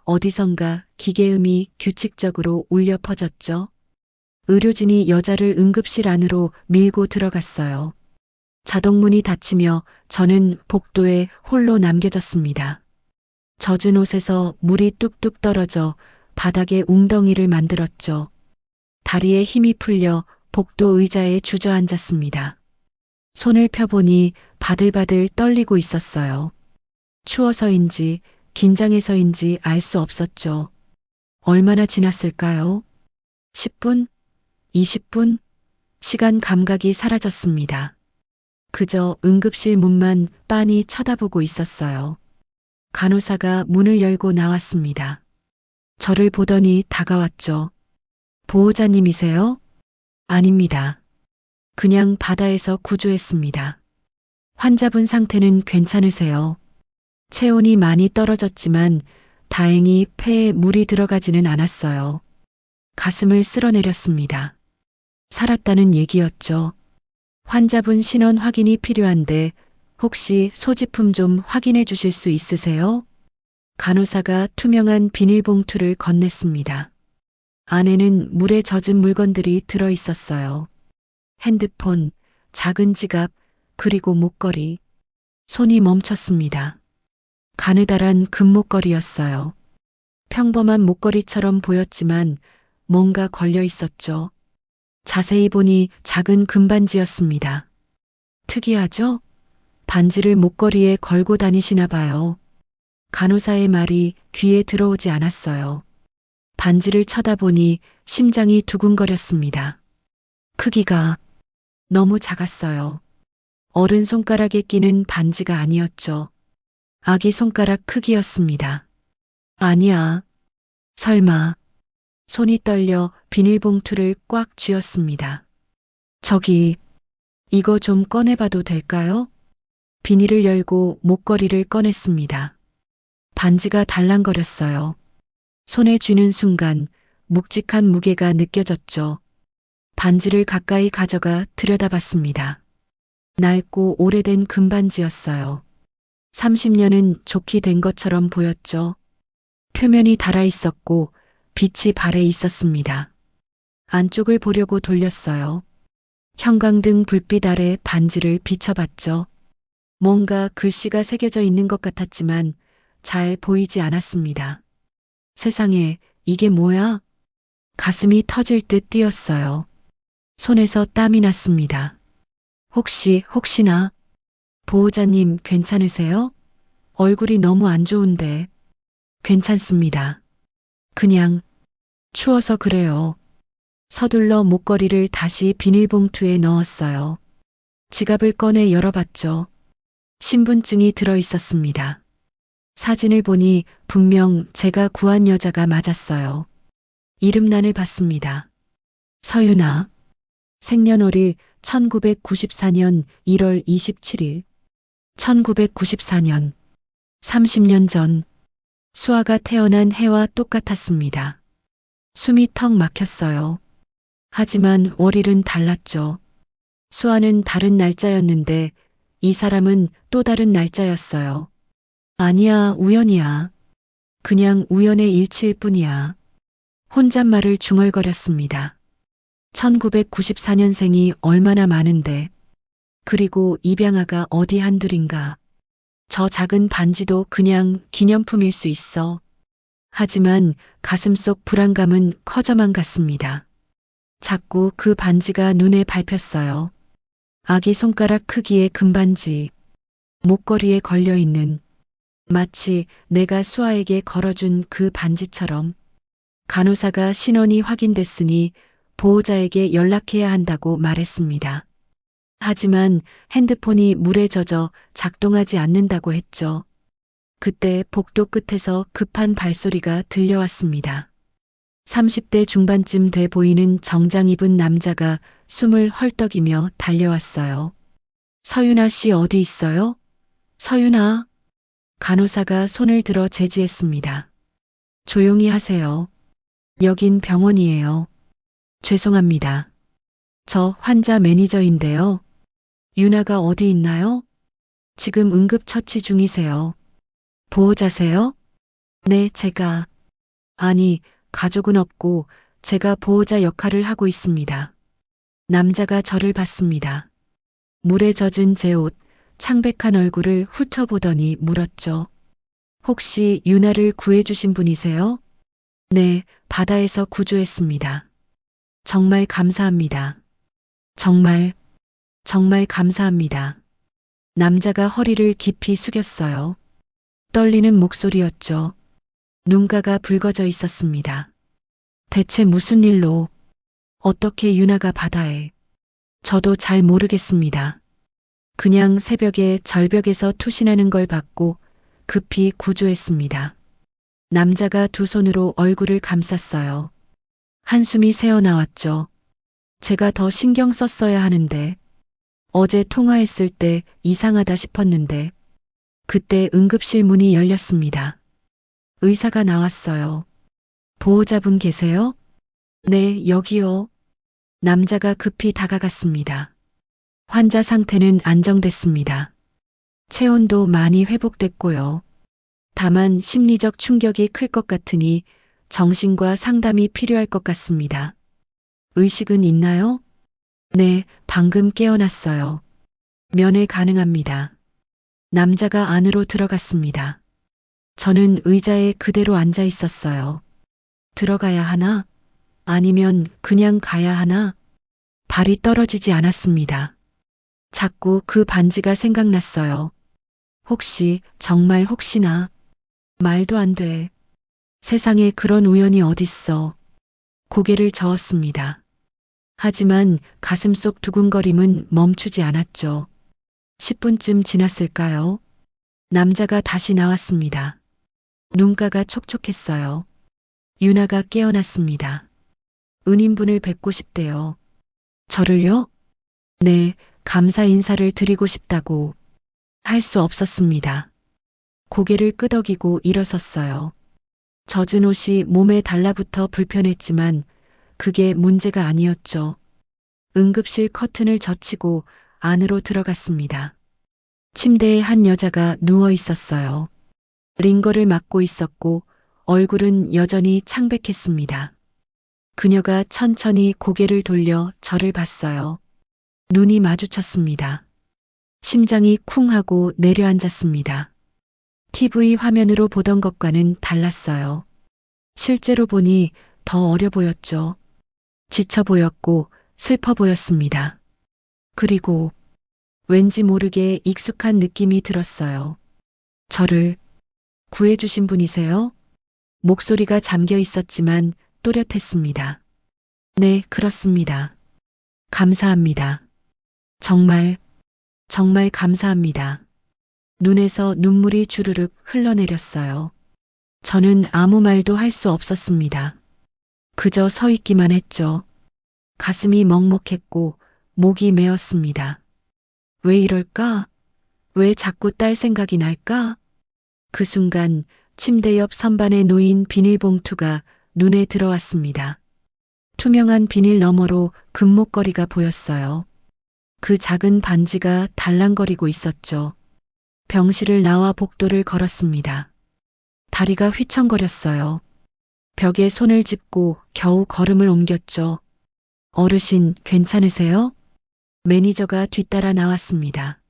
어디선가 기계음이 규칙적으로 울려 퍼졌죠. 의료진이 여자를 응급실 안으로 밀고 들어갔어요. 자동문이 닫히며 저는 복도에 홀로 남겨졌습니다. 젖은 옷에서 물이 뚝뚝 떨어져 바닥에 웅덩이를 만들었죠. 다리에 힘이 풀려 복도 의자에 주저앉았습니다. 손을 펴보니 바들바들 떨리고 있었어요. 추워서인지 긴장해서인지 알 수 없었죠. 얼마나 지났을까요? 10분? 20분? 시간 감각이 사라졌습니다. 그저 응급실 문만 빤히 쳐다보고 있었어요. 간호사가 문을 열고 나왔습니다. 저를 보더니 다가왔죠. 보호자님이세요? 아닙니다. 그냥 바다에서 구조했습니다. 환자분 상태는 괜찮으세요? 체온이 많이 떨어졌지만 다행히 폐에 물이 들어가지는 않았어요. 가슴을 쓸어내렸습니다. 살았다는 얘기였죠. 환자분 신원 확인이 필요한데 혹시 소지품 좀 확인해 주실 수 있으세요? 간호사가 투명한 비닐봉투를 건넸습니다. 안에는 물에 젖은 물건들이 들어 있었어요. 핸드폰, 작은 지갑, 그리고 목걸이. 손이 멈췄습니다. 가느다란 금목걸이였어요. 평범한 목걸이처럼 보였지만 뭔가 걸려 있었죠. 자세히 보니 작은 금반지였습니다. 특이하죠? 반지를 목걸이에 걸고 다니시나 봐요. 간호사의 말이 귀에 들어오지 않았어요. 반지를 쳐다보니 심장이 두근거렸습니다. 크기가 너무 작았어요. 어른 손가락에 끼는 반지가 아니었죠. 아기 손가락 크기였습니다. 아니야. 설마. 손이 떨려 비닐봉투를 꽉 쥐었습니다. 저기, 이거 좀 꺼내봐도 될까요? 비닐을 열고 목걸이를 꺼냈습니다. 반지가 달랑거렸어요. 손에 쥐는 순간 묵직한 무게가 느껴졌죠. 반지를 가까이 가져가 들여다봤습니다. 낡고 오래된 금반지였어요. 30년은 좋게 된 것처럼 보였죠. 표면이 닳아 있었고 빛이 발에 있었습니다. 안쪽을 보려고 돌렸어요. 형광등 불빛 아래 반지를 비춰봤죠. 뭔가 글씨가 새겨져 있는 것 같았지만 잘 보이지 않았습니다. 세상에, 이게 뭐야? 가슴이 터질 듯 뛰었어요. 손에서 땀이 났습니다. 혹시나, 보호자님 괜찮으세요? 얼굴이 너무 안 좋은데. 괜찮습니다. 그냥 추워서 그래요. 서둘러 목걸이를 다시 비닐봉투에 넣었어요. 지갑을 꺼내 열어봤죠. 신분증이 들어 있었습니다. 사진을 보니 분명 제가 구한 여자가 맞았어요. 이름란을 봤습니다. 서윤아. 생년월일 1994년 1월 27일. 1994년. 30년 전. 수아가 태어난 해와 똑같았습니다. 숨이 턱 막혔어요. 하지만 월일은 달랐죠. 수아는 다른 날짜였는데 이 사람은 또 다른 날짜였어요. 아니야, 우연이야. 그냥 우연의 일치일 뿐이야. 혼잣말을 중얼거렸습니다. 1994년생이 얼마나 많은데. 그리고 입양아가 어디 한둘인가. 저 작은 반지도 그냥 기념품일 수 있어. 하지만 가슴속 불안감은 커져만 갔습니다. 자꾸 그 반지가 눈에 밟혔어요. 아기 손가락 크기의 금반지. 목걸이에 걸려있는. 마치 내가 수아에게 걸어준 그 반지처럼. 간호사가 신원이 확인됐으니 보호자에게 연락해야 한다고 말했습니다. 하지만 핸드폰이 물에 젖어 작동하지 않는다고 했죠. 그때 복도 끝에서 급한 발소리가 들려왔습니다. 30대 중반쯤 돼 보이는 정장 입은 남자가 숨을 헐떡이며 달려왔어요. 서윤아 씨 어디 있어요? 서윤아. 간호사가 손을 들어 제지했습니다. 조용히 하세요. 여긴 병원이에요. 죄송합니다. 저 환자 매니저인데요. 윤아가 어디 있나요? 지금 응급처치 중이세요. 보호자세요? 네, 제가. 아니, 가족은 없고 제가 보호자 역할을 하고 있습니다. 남자가 저를 봤습니다. 물에 젖은 제 옷, 창백한 얼굴을 훑어보더니 물었죠. 혹시 윤아를 구해주신 분이세요? 네, 바다에서 구조했습니다. 정말 감사합니다. 정말 감사합니다. 남자가 허리를 깊이 숙였어요. 떨리는 목소리였죠. 눈가가 붉어져 있었습니다. 대체 무슨 일로, 어떻게 유나가 바다에? 저도 잘 모르겠습니다. 그냥 새벽에 절벽에서 투신하는 걸 봤고 급히 구조했습니다. 남자가 두 손으로 얼굴을 감쌌어요. 한숨이 새어나왔죠. 제가 더 신경 썼어야 하는데, 어제 통화했을 때 이상하다 싶었는데, 그때 응급실 문이 열렸습니다. 의사가 나왔어요. 보호자분 계세요? 네, 여기요. 남자가 급히 다가갔습니다. 환자 상태는 안정됐습니다. 체온도 많이 회복됐고요. 다만 심리적 충격이 클 것 같으니 정신과 상담이 필요할 것 같습니다. 의식은 있나요? 네, 방금 깨어났어요. 면회 가능합니다. 남자가 안으로 들어갔습니다. 저는 의자에 그대로 앉아 있었어요. 들어가야 하나? 아니면 그냥 가야 하나? 발이 떨어지지 않았습니다. 자꾸 그 반지가 생각났어요. 혹시, 정말 혹시나. 말도 안 돼. 세상에 그런 우연이 어딨어. 고개를 저었습니다. 하지만 가슴속 두근거림은 멈추지 않았죠. 10분쯤 지났을까요? 남자가 다시 나왔습니다. 눈가가 촉촉했어요. 유나가 깨어났습니다. 은인분을 뵙고 싶대요. 저를요? 네, 감사 인사를 드리고 싶다고. 할 수 없었습니다. 고개를 끄덕이고 일어섰어요. 젖은 옷이 몸에 달라붙어 불편했지만 그게 문제가 아니었죠. 응급실 커튼을 젖히고 안으로 들어갔습니다. 침대에 한 여자가 누워 있었어요. 링거를 맞고 있었고 얼굴은 여전히 창백했습니다. 그녀가 천천히 고개를 돌려 저를 봤어요. 눈이 마주쳤습니다. 심장이 쿵 하고 내려앉았습니다. TV 화면으로 보던 것과는 달랐어요. 실제로 보니 더 어려 보였죠. 지쳐 보였고 슬퍼 보였습니다. 그리고 왠지 모르게 익숙한 느낌이 들었어요. 저를 구해주신 분이세요? 목소리가 잠겨 있었지만 또렷했습니다. 네, 그렇습니다. 감사합니다. 정말 감사합니다. 눈에서 눈물이 주르륵 흘러내렸어요. 저는 아무 말도 할 수 없었습니다. 그저 서 있기만 했죠. 가슴이 먹먹했고 목이 메었습니다. 왜 이럴까? 왜 자꾸 딸 생각이 날까? 그 순간 침대 옆 선반에 놓인 비닐봉투가 눈에 들어왔습니다. 투명한 비닐 너머로 금목걸이가 보였어요. 그 작은 반지가 달랑거리고 있었죠. 병실을 나와 복도를 걸었습니다. 다리가 휘청거렸어요. 벽에 손을 짚고 겨우 걸음을 옮겼죠. 어르신, 괜찮으세요? 매니저가 뒤따라 나왔습니다.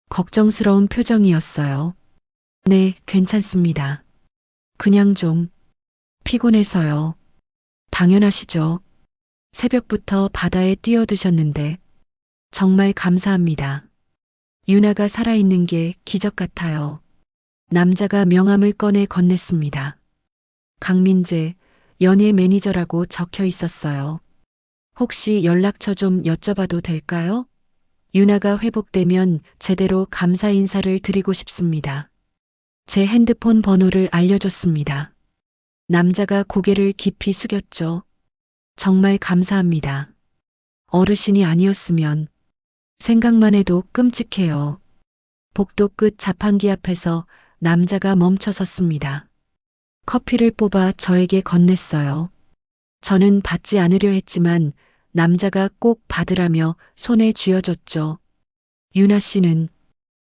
걱정스러운 표정이었어요. 네, 괜찮습니다. 그냥 좀 피곤해서요. 당연하시죠. 새벽부터 바다에 뛰어드셨는데 정말 감사합니다. 유나가 살아있는 게 기적 같아요. 남자가 명함을 꺼내 건넸습니다. 강민재, 연예 매니저라고 적혀 있었어요. 혹시 연락처 좀 여쭤봐도 될까요? 유나가 회복되면 제대로 감사 인사를 드리고 싶습니다. 제 핸드폰 번호를 알려줬습니다. 남자가 고개를 깊이 숙였죠. 정말 감사합니다. 어르신이 아니었으면 생각만 해도 끔찍해요. 복도 끝 자판기 앞에서 남자가 멈춰 섰습니다. 커피를 뽑아 저에게 건넸어요. 저는 받지 않으려 했지만 남자가 꼭 받으라며 손에 쥐어줬죠. 유나 씨는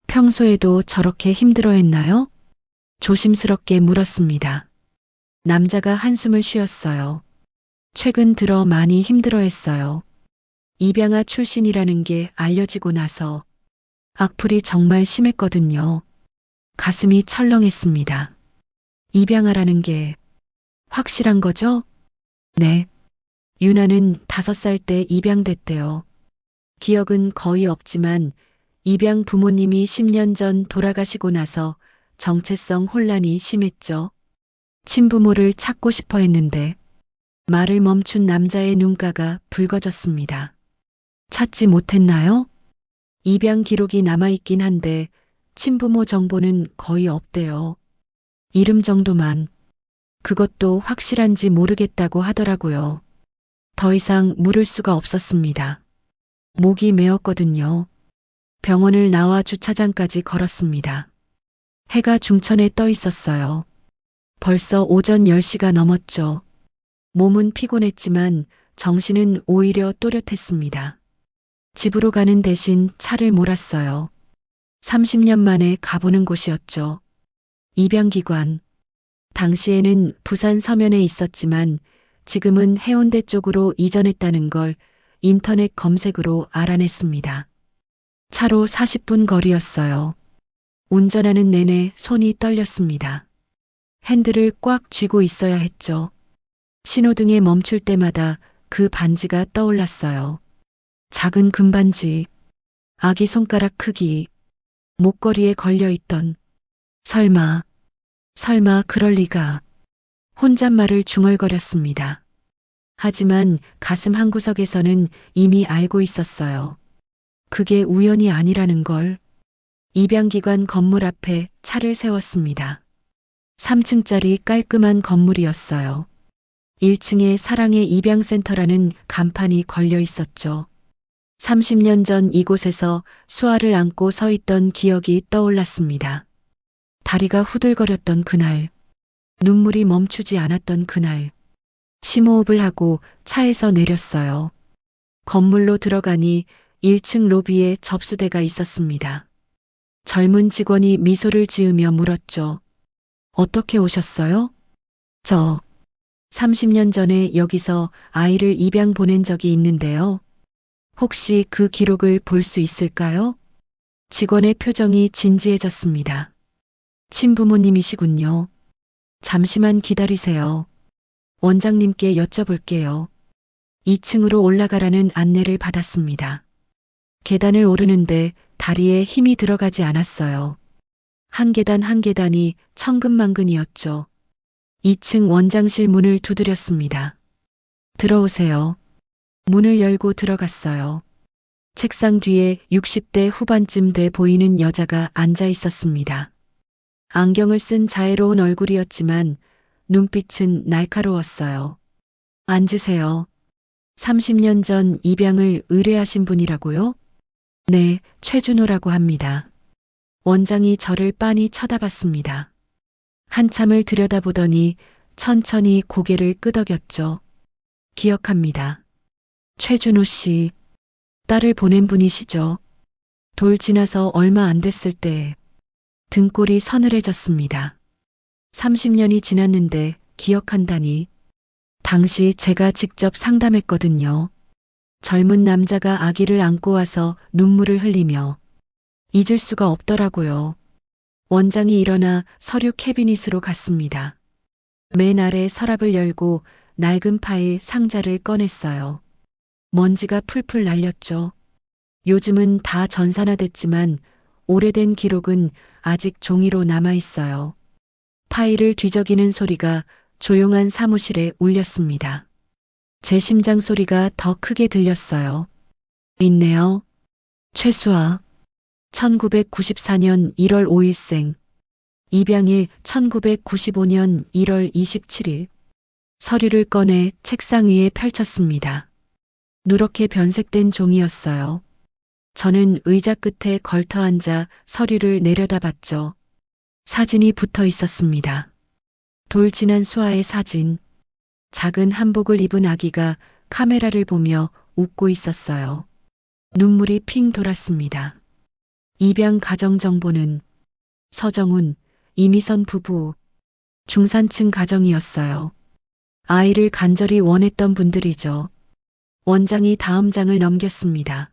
평소에도 저렇게 힘들어했나요? 조심스럽게 물었습니다. 남자가 한숨을 쉬었어요. 최근 들어 많이 힘들어했어요. 입양아 출신이라는 게 알려지고 나서 악플이 정말 심했거든요. 가슴이 철렁했습니다. 입양아라는 게 확실한 거죠? 네. 유나는 5살 때 입양됐대요. 기억은 거의 없지만 입양 부모님이 10년 전 돌아가시고 나서 정체성 혼란이 심했죠. 친부모를 찾고 싶어 했는데 말을 멈춘 남자의 눈가가 붉어졌습니다. 찾지 못했나요? 입양 기록이 남아있긴 한데 친부모 정보는 거의 없대요. 이름 정도만. 그것도 확실한지 모르겠다고 하더라고요. 더 이상 물을 수가 없었습니다. 목이 메었거든요. 병원을 나와 주차장까지 걸었습니다. 해가 중천에 떠 있었어요. 벌써 오전 10시가 넘었죠. 몸은 피곤했지만 정신은 오히려 또렷했습니다. 집으로 가는 대신 차를 몰았어요. 30년 만에 가보는 곳이었죠. 입양기관. 당시에는 부산 서면에 있었지만 지금은 해운대 쪽으로 이전했다는 걸 인터넷 검색으로 알아냈습니다. 차로 40분 거리였어요. 운전하는 내내 손이 떨렸습니다. 핸들을 꽉 쥐고 있어야 했죠. 신호등에 멈출 때마다 그 반지가 떠올랐어요. 작은 금반지, 아기 손가락 크기, 목걸이에 걸려있던 설마 그럴 리가. 혼잣말을 중얼거렸습니다. 하지만 가슴 한구석에서는 이미 알고 있었어요. 그게 우연이 아니라는 걸. 입양기관 건물 앞에 차를 세웠습니다. 3층짜리 깔끔한 건물이었어요. 1층에 사랑의 입양센터라는 간판이 걸려 있었죠. 30년 전 이곳에서 수아를 안고 서 있던 기억이 떠올랐습니다. 다리가 후들거렸던 그날, 눈물이 멈추지 않았던 그날, 심호흡을 하고 차에서 내렸어요. 건물로 들어가니 1층 로비에 접수대가 있었습니다. 젊은 직원이 미소를 지으며 물었죠. 어떻게 오셨어요? 저 30년 전에 여기서 아이를 입양 보낸 적이 있는데요. 혹시 그 기록을 볼 수 있을까요? 직원의 표정이 진지해졌습니다. 친부모님이시군요. 잠시만 기다리세요. 원장님께 여쭤볼게요. 2층으로 올라가라는 안내를 받았습니다. 계단을 오르는데 다리에 힘이 들어가지 않았어요. 한 계단 한 계단이 천근만근이었죠. 2층 원장실 문을 두드렸습니다. 들어오세요. 문을 열고 들어갔어요. 책상 뒤에 60대 후반쯤 돼 보이는 여자가 앉아 있었습니다. 안경을 쓴 자애로운 얼굴이었지만 눈빛은 날카로웠어요. 앉으세요. 30년 전 입양을 의뢰하신 분이라고요? 네, 최준호라고 합니다. 원장이 저를 빤히 쳐다봤습니다. 한참을 들여다보더니 천천히 고개를 끄덕였죠. 기억합니다. 최준호 씨, 딸을 보낸 분이시죠? 돌 지나서 얼마 안 됐을 때 등골이 서늘해졌습니다. 30년이 지났는데 기억한다니. 당시 제가 직접 상담했거든요. 젊은 남자가 아기를 안고 와서 눈물을 흘리며 잊을 수가 없더라고요. 원장이 일어나 서류 캐비닛으로 갔습니다. 맨 아래 서랍을 열고 낡은 파일 상자를 꺼냈어요. 먼지가 풀풀 날렸죠. 요즘은 다 전산화됐지만 오래된 기록은 아직 종이로 남아 있어요. 파일을 뒤적이는 소리가 조용한 사무실에 울렸습니다. 제 심장 소리가 더 크게 들렸어요. 있네요. 최수아. 1994년 1월 5일생. 입양일 1995년 1월 27일. 서류를 꺼내 책상 위에 펼쳤습니다. 누렇게 변색된 종이였어요. 저는 의자 끝에 걸터 앉아 서류를 내려다봤죠. 사진이 붙어 있었습니다. 돌 지난 수아의 사진. 작은 한복을 입은 아기가 카메라를 보며 웃고 있었어요. 눈물이 핑 돌았습니다. 입양 가정 정보는 서정훈, 이미선 부부, 중산층 가정이었어요. 아이를 간절히 원했던 분들이죠. 원장이 다음 장을 넘겼습니다.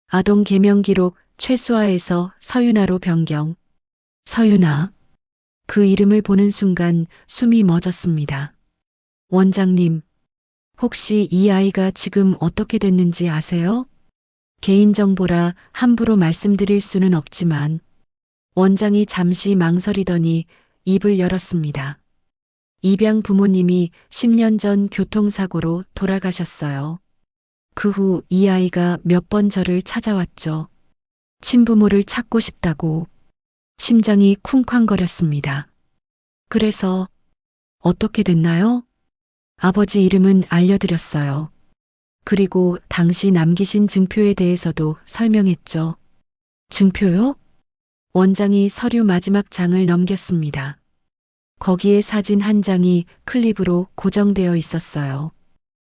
아동 개명 기록 최수아에서 서윤아로 변경. 서윤아. 그 이름을 보는 순간 숨이 멎었습니다. 원장님, 혹시 이 아이가 지금 어떻게 됐는지 아세요? 개인정보라 함부로 말씀드릴 수는 없지만 원장이 잠시 망설이더니 입을 열었습니다. 입양 부모님이 10년 전 교통사고로 돌아가셨어요. 그 후 이 아이가 몇 번 저를 찾아왔죠. 친부모를 찾고 싶다고. 심장이 쿵쾅거렸습니다. 그래서 어떻게 됐나요? 아버지 이름은 알려드렸어요. 그리고 당시 남기신 증표에 대해서도 설명했죠. 증표요? 원장이 서류 마지막 장을 넘겼습니다. 거기에 사진 한 장이 클립으로 고정되어 있었어요.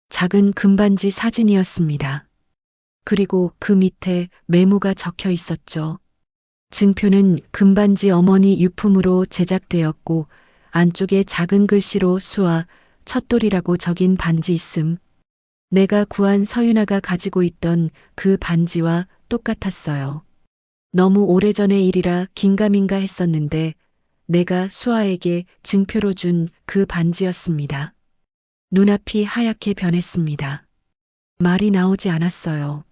작은 금반지 사진이었습니다. 그리고 그 밑에 메모가 적혀 있었죠. 증표는 금반지 어머니 유품으로 제작되었고 안쪽에 작은 글씨로 수아 첫돌이라고 적인 반지 있음. 내가 구한 서윤아가 가지고 있던 그 반지와 똑같았어요. 너무 오래전의 일이라 긴가민가 했었는데 내가 수아에게 증표로 준 그 반지였습니다. 눈앞이 하얗게 변했습니다. 말이 나오지 않았어요.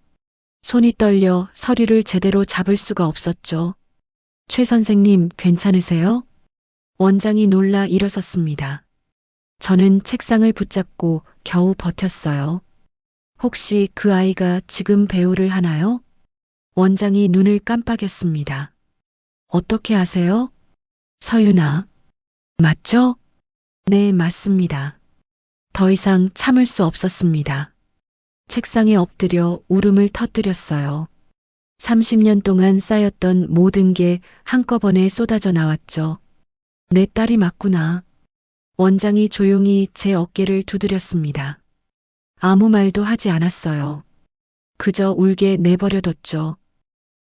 손이 떨려 서류를 제대로 잡을 수가 없었죠. 최 선생님, 괜찮으세요? 원장이 놀라 일어섰습니다. 저는 책상을 붙잡고 겨우 버텼어요. 혹시 그 아이가 지금 배우를 하나요? 원장이 눈을 깜빡였습니다. 어떻게 아세요? 서윤아. 맞죠? 네, 맞습니다. 더 이상 참을 수 없었습니다. 책상에 엎드려 울음을 터뜨렸어요. 30년 동안 쌓였던 모든 게 한꺼번에 쏟아져 나왔죠. 내 딸이 맞구나. 원장이 조용히 제 어깨를 두드렸습니다. 아무 말도 하지 않았어요. 그저 울게 내버려뒀죠.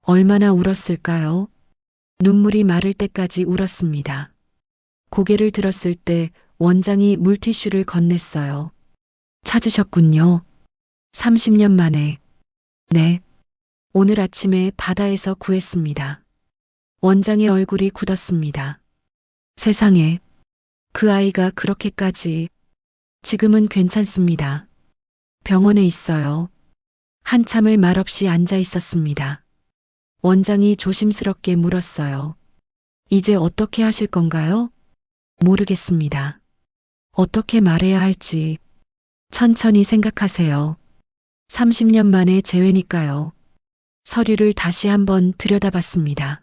얼마나 울었을까요? 눈물이 마를 때까지 울었습니다. 고개를 들었을 때 원장이 물티슈를 건넸어요. 찾으셨군요. 30년 만에. 네. 오늘 아침에 바다에서 구했습니다. 원장의 얼굴이 굳었습니다. 세상에. 그 아이가 그렇게까지. 지금은 괜찮습니다. 병원에 있어요. 한참을 말없이 앉아 있었습니다. 원장이 조심스럽게 물었어요. 이제 어떻게 하실 건가요? 모르겠습니다. 어떻게 말해야 할지. 천천히 생각하세요. 30년 만에 재회니까요. 서류를 다시 한번 들여다봤습니다.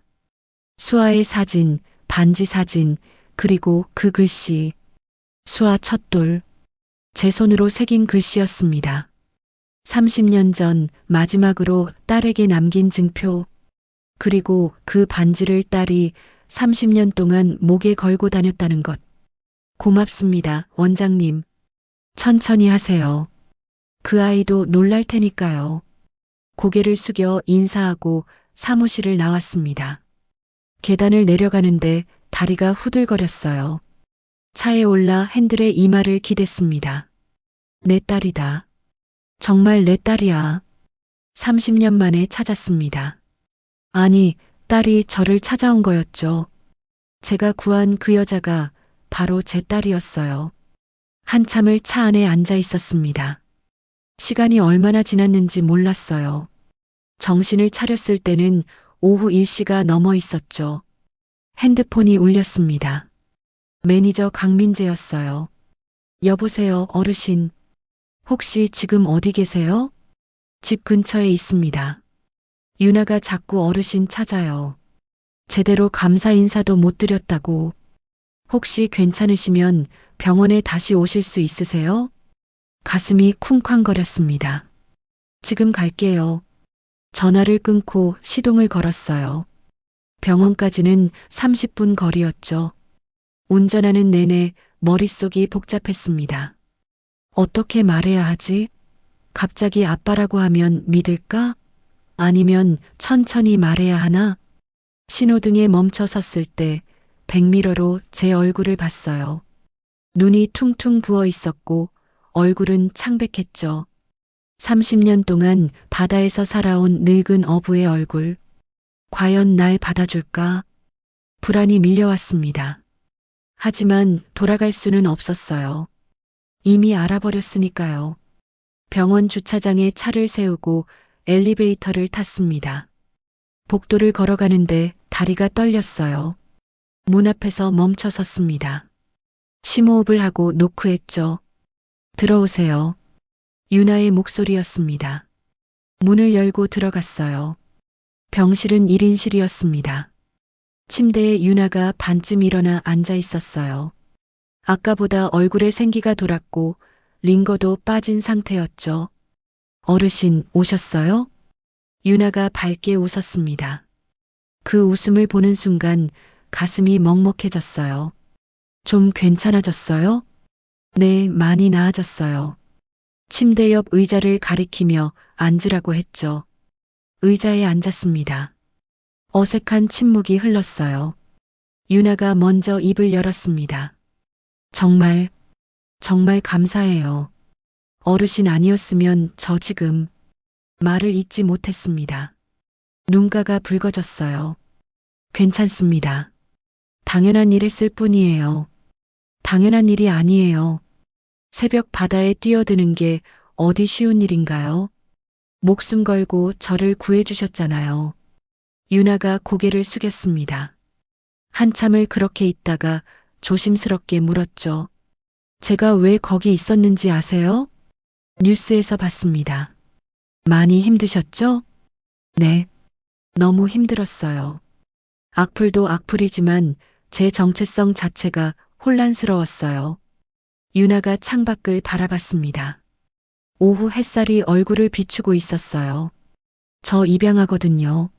수아의 사진, 반지 사진, 그리고 그 글씨. 수아 첫돌. 제 손으로 새긴 글씨였습니다. 30년 전 마지막으로 딸에게 남긴 증표. 그리고 그 반지를 딸이 30년 동안 목에 걸고 다녔다는 것. 고맙습니다, 원장님. 천천히 하세요. 그 아이도 놀랄 테니까요. 고개를 숙여 인사하고 사무실을 나왔습니다. 계단을 내려가는데 다리가 후들거렸어요. 차에 올라 핸들에 이마를 기댔습니다. 내 딸이다. 정말 내 딸이야. 30년 만에 찾았습니다. 아니, 딸이 저를 찾아온 거였죠. 제가 구한 그 여자가 바로 제 딸이었어요. 한참을 차 안에 앉아 있었습니다. 시간이 얼마나 지났는지 몰랐어요. 정신을 차렸을 때는 오후 1시가 넘어 있었죠. 핸드폰이 울렸습니다. 매니저 강민재였어요. 여보세요, 어르신. 혹시 지금 어디 계세요? 집 근처에 있습니다. 유나가 자꾸 어르신 찾아요. 제대로 감사 인사도 못 드렸다고. 혹시 괜찮으시면 병원에 다시 오실 수 있으세요? 가슴이 쿵쾅거렸습니다. 지금 갈게요. 전화를 끊고 시동을 걸었어요. 병원까지는 30분 거리였죠. 운전하는 내내 머릿속이 복잡했습니다. 어떻게 말해야 하지? 갑자기 아빠라고 하면 믿을까? 아니면 천천히 말해야 하나? 신호등에 멈춰 섰을 때 백미러로 제 얼굴을 봤어요. 눈이 퉁퉁 부어 있었고 얼굴은 창백했죠. 30년 동안 바다에서 살아온 늙은 어부의 얼굴. 과연 날 받아줄까? 불안이 밀려왔습니다. 하지만 돌아갈 수는 없었어요. 이미 알아버렸으니까요. 병원 주차장에 차를 세우고 엘리베이터를 탔습니다. 복도를 걸어가는데 다리가 떨렸어요. 문 앞에서 멈춰 섰습니다. 심호흡을 하고 노크했죠. 들어오세요. 유나의 목소리였습니다. 문을 열고 들어갔어요. 병실은 1인실이었습니다. 침대에 유나가 반쯤 일어나 앉아 있었어요. 아까보다 얼굴에 생기가 돌았고 링거도 빠진 상태였죠. 어르신 오셨어요? 유나가 밝게 웃었습니다. 그 웃음을 보는 순간 가슴이 먹먹해졌어요. 좀 괜찮아졌어요? 네, 많이 나아졌어요. 침대 옆 의자를 가리키며 앉으라고 했죠. 의자에 앉았습니다. 어색한 침묵이 흘렀어요. 유나가 먼저 입을 열었습니다. 정말 감사해요. 어르신 아니었으면 저 지금 말을 잇지 못했습니다. 눈가가 붉어졌어요. 괜찮습니다. 당연한 일 했을 뿐이에요. 당연한 일이 아니에요. 새벽 바다에 뛰어드는 게 어디 쉬운 일인가요? 목숨 걸고 저를 구해주셨잖아요. 유나가 고개를 숙였습니다. 한참을 그렇게 있다가 조심스럽게 물었죠. 제가 왜 거기 있었는지 아세요? 뉴스에서 봤습니다. 많이 힘드셨죠? 네. 너무 힘들었어요. 악플도 악플이지만 제 정체성 자체가 혼란스러웠어요. 유나가 창밖을 바라봤습니다. 오후 햇살이 얼굴을 비추고 있었어요. 저 입양하거든요.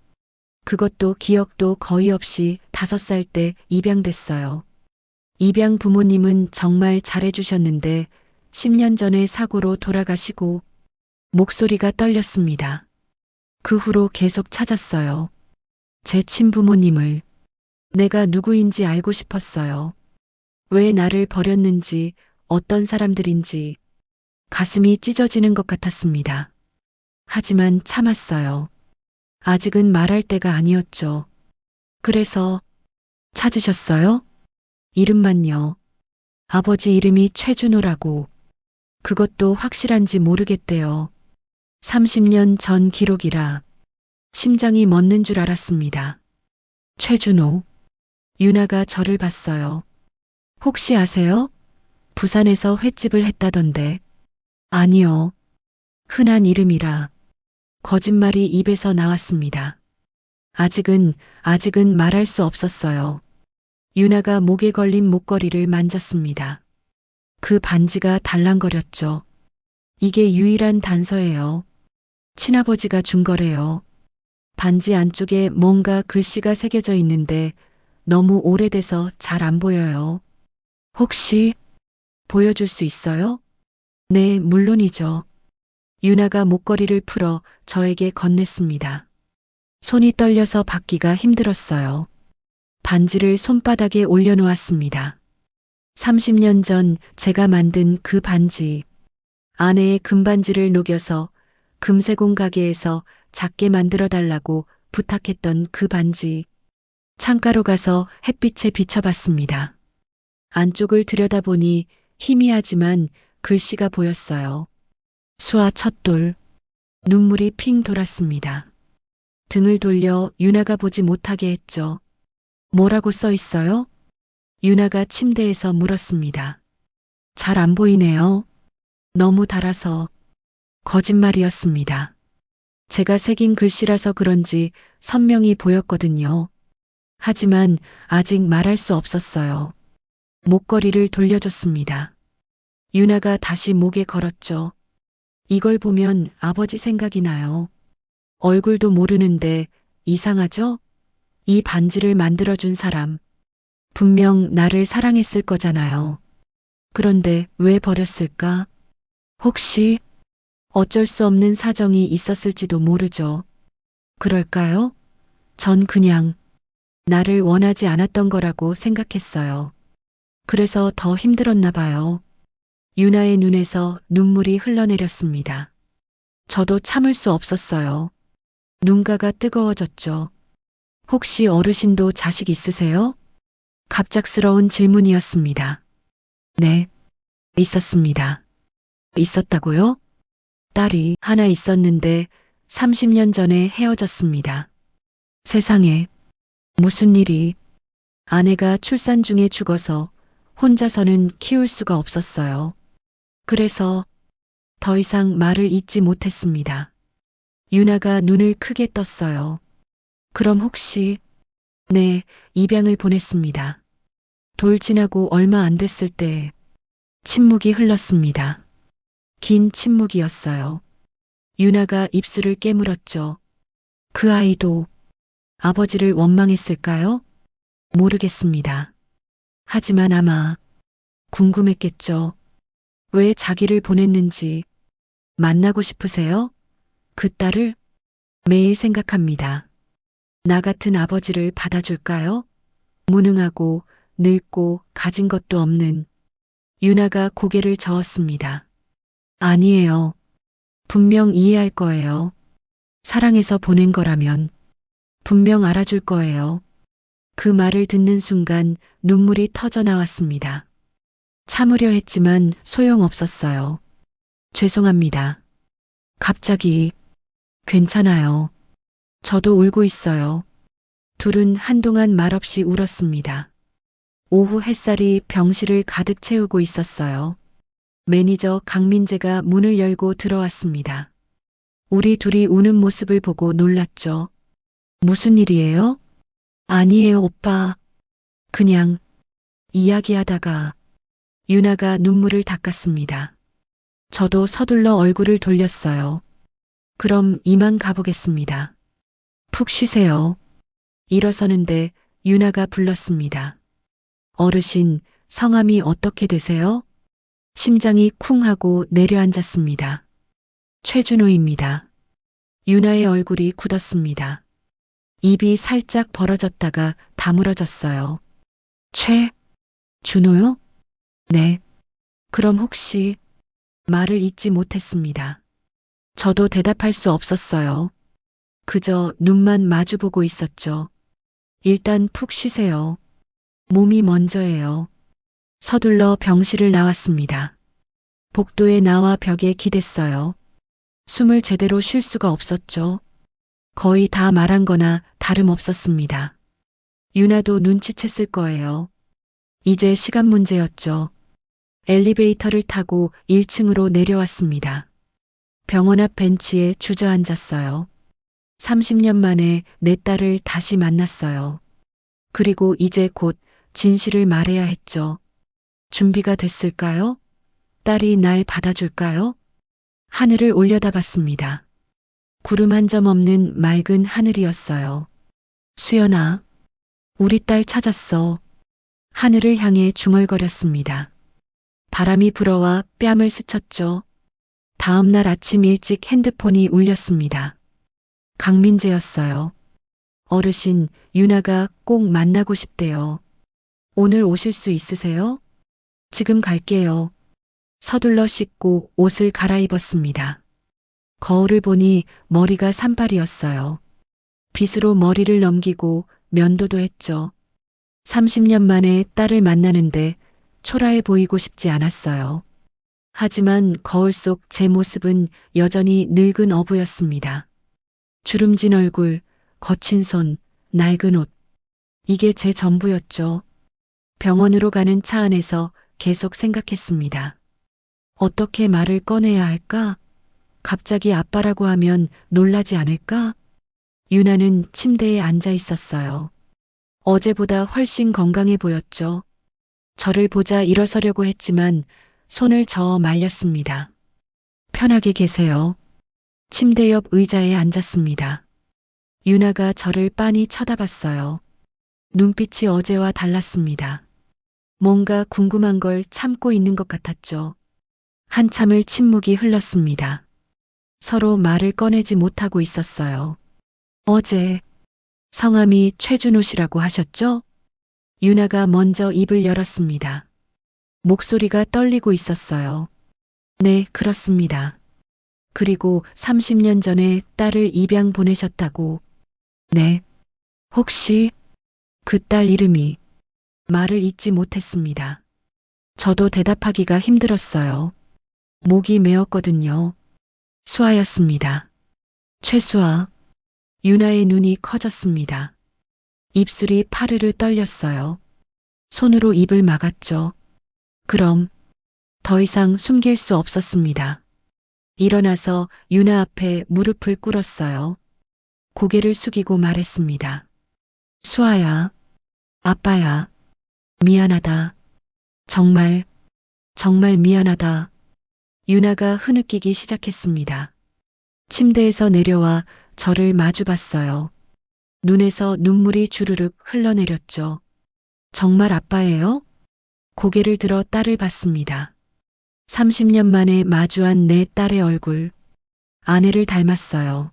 그것도 기억도 거의 없이 5살 때 입양됐어요. 입양 부모님은 정말 잘해주셨는데 10년 전에 사고로 돌아가시고 목소리가 떨렸습니다. 그 후로 계속 찾았어요. 제 친부모님을. 내가 누구인지 알고 싶었어요. 왜 나를 버렸는지, 어떤 사람들인지 가슴이 찢어지는 것 같았습니다. 하지만 참았어요. 아직은 말할 때가 아니었죠. 그래서 찾으셨어요? 이름만요. 아버지 이름이 최준호라고. 그것도 확실한지 모르겠대요. 30년 전 기록이라 심장이 멎는 줄 알았습니다. 최준호. 유나가 저를 봤어요. 혹시 아세요? 부산에서 횟집을 했다던데. 아니요. 흔한 이름이라. 거짓말이 입에서 나왔습니다. 아직은 말할 수 없었어요. 유나가 목에 걸린 목걸이를 만졌습니다. 그 반지가 달랑거렸죠. 이게 유일한 단서예요. 친아버지가 준 거래요. 반지 안쪽에 뭔가 글씨가 새겨져 있는데 너무 오래돼서 잘 안 보여요. 혹시 보여줄 수 있어요? 네, 물론이죠. 유나가 목걸이를 풀어 저에게 건넸습니다. 손이 떨려서 받기가 힘들었어요. 반지를 손바닥에 올려놓았습니다. 30년 전 제가 만든 그 반지. 아내의 금반지를 녹여서 금세공 가게에서 작게 만들어 달라고 부탁했던 그 반지. 창가로 가서 햇빛에 비춰봤습니다. 안쪽을 들여다보니 희미하지만 글씨가 보였어요. 수아 첫돌. 눈물이 핑 돌았습니다. 등을 돌려 유나가 보지 못하게 했죠. 뭐라고 써 있어요? 유나가 침대에서 물었습니다. 잘 안 보이네요. 너무 달아서. 거짓말이었습니다. 제가 새긴 글씨라서 그런지 선명히 보였거든요. 하지만 아직 말할 수 없었어요. 목걸이를 돌려줬습니다. 유나가 다시 목에 걸었죠. 이걸 보면 아버지 생각이 나요. 얼굴도 모르는데 이상하죠? 이 반지를 만들어준 사람. 분명 나를 사랑했을 거잖아요. 그런데 왜 버렸을까? 혹시 어쩔 수 없는 사정이 있었을지도 모르죠. 그럴까요? 전 그냥 나를 원하지 않았던 거라고 생각했어요. 그래서 더 힘들었나 봐요. 유나의 눈에서 눈물이 흘러내렸습니다. 저도 참을 수 없었어요. 눈가가 뜨거워졌죠. 혹시 어르신도 자식 있으세요? 갑작스러운 질문이었습니다. 네, 있었습니다. 있었다고요? 딸이 하나 있었는데 30년 전에 헤어졌습니다. 세상에, 무슨 일이? 아내가 출산 중에 죽어서 혼자서는 키울 수가 없었어요. 그래서 더 이상 말을 잇지 못했습니다. 유나가 눈을 크게 떴어요. 그럼 혹시, 네, 입양을 보냈습니다. 돌 지나고 얼마 안 됐을 때 침묵이 흘렀습니다. 긴 침묵이었어요. 유나가 입술을 깨물었죠. 그 아이도 아버지를 원망했을까요? 모르겠습니다. 하지만 아마 궁금했겠죠. 왜 자기를 보냈는지. 만나고 싶으세요? 그 딸을 매일 생각합니다. 나 같은 아버지를 받아줄까요? 무능하고 늙고 가진 것도 없는 유나가 고개를 저었습니다. 아니에요. 분명 이해할 거예요. 사랑해서 보낸 거라면 분명 알아줄 거예요. 그 말을 듣는 순간 눈물이 터져 나왔습니다. 참으려 했지만 소용없었어요. 죄송합니다. 갑자기 괜찮아요. 저도 울고 있어요. 둘은 한동안 말없이 울었습니다. 오후 햇살이 병실을 가득 채우고 있었어요. 매니저 강민재가 문을 열고 들어왔습니다. 우리 둘이 우는 모습을 보고 놀랐죠. 무슨 일이에요? 아니에요, 오빠. 그냥 이야기하다가. 유나가 눈물을 닦았습니다. 저도 서둘러 얼굴을 돌렸어요. 그럼 이만 가보겠습니다. 푹 쉬세요. 일어서는데 유나가 불렀습니다. 어르신, 성함이 어떻게 되세요? 심장이 쿵 하고 내려앉았습니다. 최준호입니다. 유나의 얼굴이 굳었습니다. 입이 살짝 벌어졌다가 다물어졌어요. 준호요? 네. 그럼 혹시 말을 잇지 못했습니다. 저도 대답할 수 없었어요. 그저 눈만 마주보고 있었죠. 일단 푹 쉬세요. 몸이 먼저예요. 서둘러 병실을 나왔습니다. 복도에 나와 벽에 기댔어요. 숨을 제대로 쉴 수가 없었죠. 거의 다 말한 거나 다름없었습니다. 유나도 눈치챘을 거예요. 이제 시간 문제였죠. 엘리베이터를 타고 1층으로 내려왔습니다. 병원 앞 벤치에 주저앉았어요. 30년 만에 내 딸을 다시 만났어요. 그리고 이제 곧 진실을 말해야 했죠. 준비가 됐을까요? 딸이 날 받아줄까요? 하늘을 올려다봤습니다. 구름 한 점 없는 맑은 하늘이었어요. 수연아, 우리 딸 찾았어. 하늘을 향해 중얼거렸습니다. 바람이 불어와 뺨을 스쳤죠. 다음 날 아침 일찍 핸드폰이 울렸습니다. 강민재였어요. 어르신, 유나가 꼭 만나고 싶대요. 오늘 오실 수 있으세요? 지금 갈게요. 서둘러 씻고 옷을 갈아입었습니다. 거울을 보니 머리가 산발이었어요. 빗으로 머리를 넘기고 면도도 했죠. 30년 만에 딸을 만나는데 초라해 보이고 싶지 않았어요. 하지만 거울 속 제 모습은 여전히 늙은 어부였습니다. 주름진 얼굴, 거친 손, 낡은 옷. 이게 제 전부였죠. 병원으로 가는 차 안에서 계속 생각했습니다. 어떻게 말을 꺼내야 할까? 갑자기 아빠라고 하면 놀라지 않을까? 유나는 침대에 앉아 있었어요. 어제보다 훨씬 건강해 보였죠. 저를 보자 일어서려고 했지만 손을 저어 말렸습니다. 편하게 계세요. 침대 옆 의자에 앉았습니다. 유나가 저를 빤히 쳐다봤어요. 눈빛이 어제와 달랐습니다. 뭔가 궁금한 걸 참고 있는 것 같았죠. 한참을 침묵이 흘렀습니다. 서로 말을 꺼내지 못하고 있었어요. 어제 성함이 최준호 씨라고 하셨죠? 유나가 먼저 입을 열었습니다. 목소리가 떨리고 있었어요. 네, 그렇습니다. 그리고 30년 전에 딸을 입양 보내셨다고. 네. 혹시 그 딸 이름이. 말을 잇지 못했습니다. 저도 대답하기가 힘들었어요. 목이 메었거든요. 수아였습니다. 최수아. 유나의 눈이 커졌습니다. 입술이 파르르 떨렸어요. 손으로 입을 막았죠. 그럼 더 이상 숨길 수 없었습니다. 일어나서 유나 앞에 무릎을 꿇었어요. 고개를 숙이고 말했습니다. 수아야, 아빠야, 미안하다. 정말, 정말 미안하다. 유나가 흐느끼기 시작했습니다. 침대에서 내려와 저를 마주봤어요. 눈에서 눈물이 주르륵 흘러내렸죠. 정말 아빠예요? 고개를 들어 딸을 봤습니다. 30년 만에 마주한 내 딸의 얼굴. 아내를 닮았어요.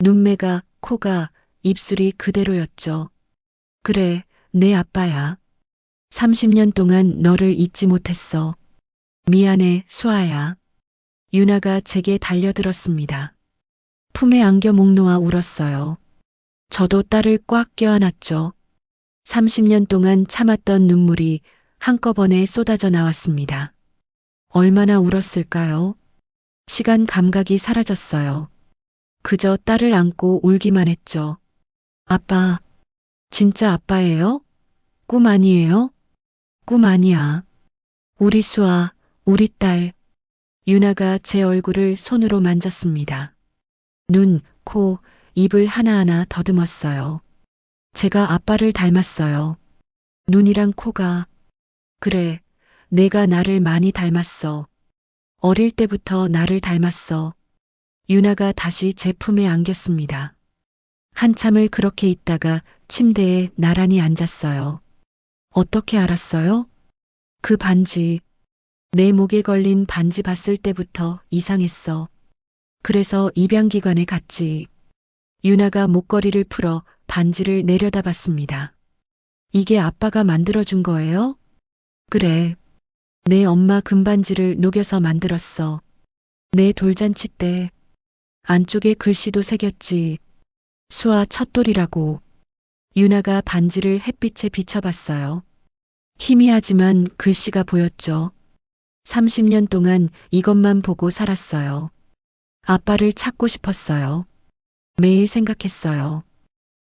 눈매가, 코가, 입술이 그대로였죠. 그래, 내 아빠야. 30년 동안 너를 잊지 못했어. 미안해, 수아야. 유나가 제게 달려들었습니다. 품에 안겨 목 놓아 울었어요. 저도 딸을 꽉 껴안았죠. 30년 동안 참았던 눈물이 한꺼번에 쏟아져 나왔습니다. 얼마나 울었을까요? 시간 감각이 사라졌어요. 그저 딸을 안고 울기만 했죠. 아빠, 진짜 아빠예요? 꿈 아니에요? 꿈 아니야. 우리 수아, 우리 딸. 유나가 제 얼굴을 손으로 만졌습니다. 눈, 코, 입을 하나하나 더듬었어요. 제가 아빠를 닮았어요. 눈이랑 코가. 그래, 내가 나를 많이 닮았어. 어릴 때부터 나를 닮았어. 유나가 다시 제 품에 안겼습니다. 한참을 그렇게 있다가 침대에 나란히 앉았어요. 어떻게 알았어요? 그 반지. 내 목에 걸린 반지 봤을 때부터 이상했어. 그래서 입양기관에 갔지. 유나가 목걸이를 풀어 반지를 내려다봤습니다. 이게 아빠가 만들어준 거예요? 그래. 내 엄마 금반지를 녹여서 만들었어. 내 돌잔치 때. 안쪽에 글씨도 새겼지. 수아 첫돌이라고. 유나가 반지를 햇빛에 비춰봤어요. 희미하지만 글씨가 보였죠. 30년 동안 이것만 보고 살았어요. 아빠를 찾고 싶었어요. 매일 생각했어요.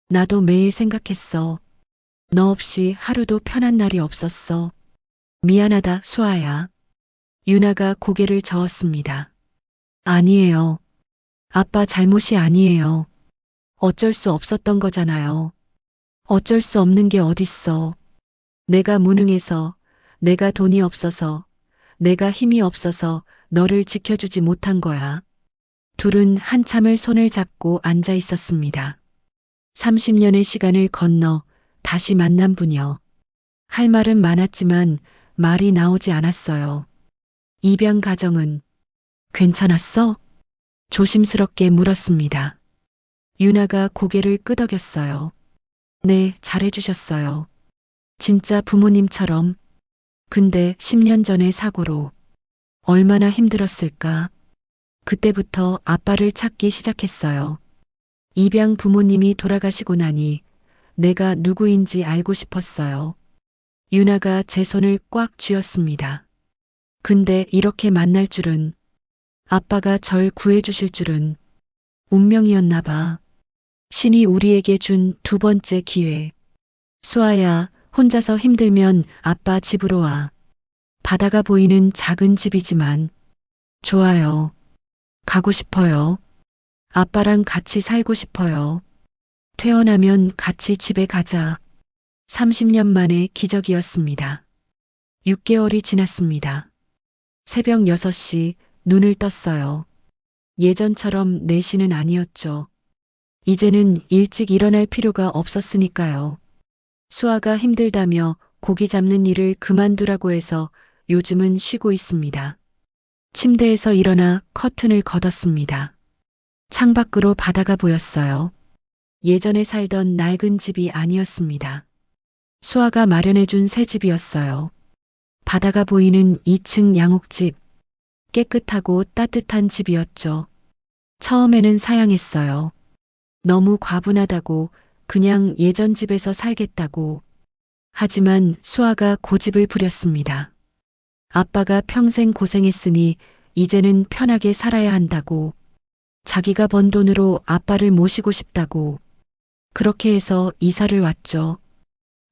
나도 매일 생각했어. 너 없이 하루도 편한 날이 없었어. 미안하다, 수아야. 유나가 고개를 저었습니다. 아니에요. 아빠 잘못이 아니에요. 어쩔 수 없었던 거잖아요. 어쩔 수 없는 게 어딨어. 내가 무능해서, 내가 돈이 없어서, 내가 힘이 없어서 너를 지켜주지 못한 거야. 둘은 한참을 손을 잡고 앉아 있었습니다. 30년의 시간을 건너 다시 만난 분이요. 할 말은 많았지만 말이 나오지 않았어요. 입양 가정은 괜찮았어? 조심스럽게 물었습니다. 유나가 고개를 끄덕였어요. 네, 잘해주셨어요. 진짜 부모님처럼. 근데 10년 전의 사고로 얼마나 힘들었을까. 그때부터 아빠를 찾기 시작했어요. 입양 부모님이 돌아가시고 나니 내가 누구인지 알고 싶었어요. 유나가 제 손을 꽉 쥐었습니다. 근데 이렇게 만날 줄은, 아빠가 절 구해주실 줄은 운명이었나 봐. 신이 우리에게 준 두 번째 기회. 수아야, 혼자서 힘들면 아빠 집으로 와. 바다가 보이는 작은 집이지만 좋아요. 가고 싶어요. 아빠랑 같이 살고 싶어요. 퇴원하면 같이 집에 가자. 30년 만에 기적이었습니다. 6개월이 지났습니다. 새벽 6시 눈을 떴어요. 예전처럼 4시는 아니었죠. 이제는 일찍 일어날 필요가 없었으니까요. 수아가 힘들다며 고기 잡는 일을 그만두라고 해서 요즘은 쉬고 있습니다. 침대에서 일어나 커튼을 걷었습니다. 창밖으로 바다가 보였어요. 예전에 살던 낡은 집이 아니었습니다. 수아가 마련해준 새 집이었어요. 바다가 보이는 2층 양옥집. 깨끗하고 따뜻한 집이었죠. 처음에는 사양했어요. 너무 과분하다고, 그냥 예전 집에서 살겠다고. 하지만 수아가 고집을 부렸습니다. 아빠가 평생 고생했으니 이제는 편하게 살아야 한다고. 자기가 번 돈으로 아빠를 모시고 싶다고. 그렇게 해서 이사를 왔죠.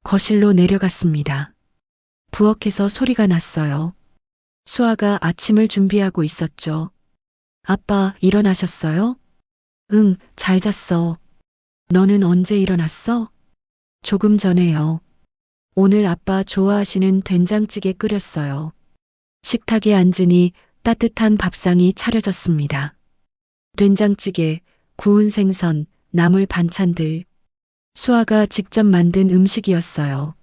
거실로 내려갔습니다. 부엌에서 소리가 났어요. 수아가 아침을 준비하고 있었죠. 아빠, 일어나셨어요? 응, 잘 잤어. 너는 언제 일어났어? 조금 전에요. 오늘 아빠 좋아하시는 된장찌개 끓였어요. 식탁에 앉으니 따뜻한 밥상이 차려졌습니다. 된장찌개, 구운 생선, 나물 반찬들. 수아가 직접 만든 음식이었어요.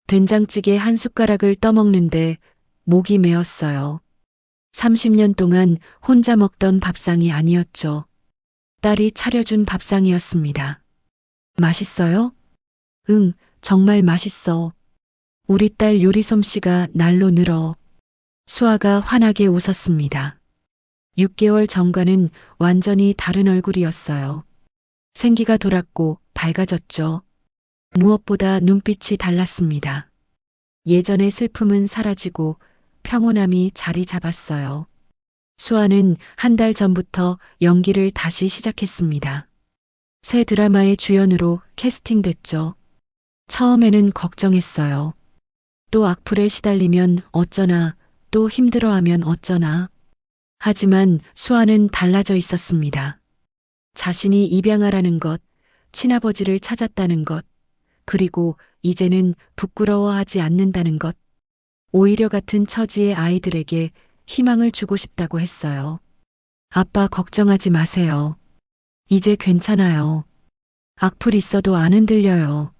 된장찌개 한 숟가락을 떠먹는데 목이 메었어요. 30년 동안 혼자 먹던 밥상이 아니었죠. 딸이 차려준 밥상이었습니다. 맛있어요? 응, 정말 맛있어. 우리 딸 요리 솜씨가 날로 늘어. 수아가 환하게 웃었습니다. 6개월 전과는 완전히 다른 얼굴이었어요. 생기가 돌았고 밝아졌죠. 무엇보다 눈빛이 달랐습니다. 예전의 슬픔은 사라지고 평온함이 자리 잡았어요. 수아는 한 달 전부터 연기를 다시 시작했습니다. 새 드라마의 주연으로 캐스팅됐죠. 처음에는 걱정했어요. 또 악플에 시달리면 어쩌나, 또 힘들어하면 어쩌나. 하지만 수아는 달라져 있었습니다. 자신이 입양하라는 것, 친아버지를 찾았다는 것, 그리고 이제는 부끄러워하지 않는다는 것. 오히려 같은 처지의 아이들에게 희망을 주고 싶다고 했어요. 아빠 걱정하지 마세요. 이제 괜찮아요. 악플 있어도 안 흔들려요.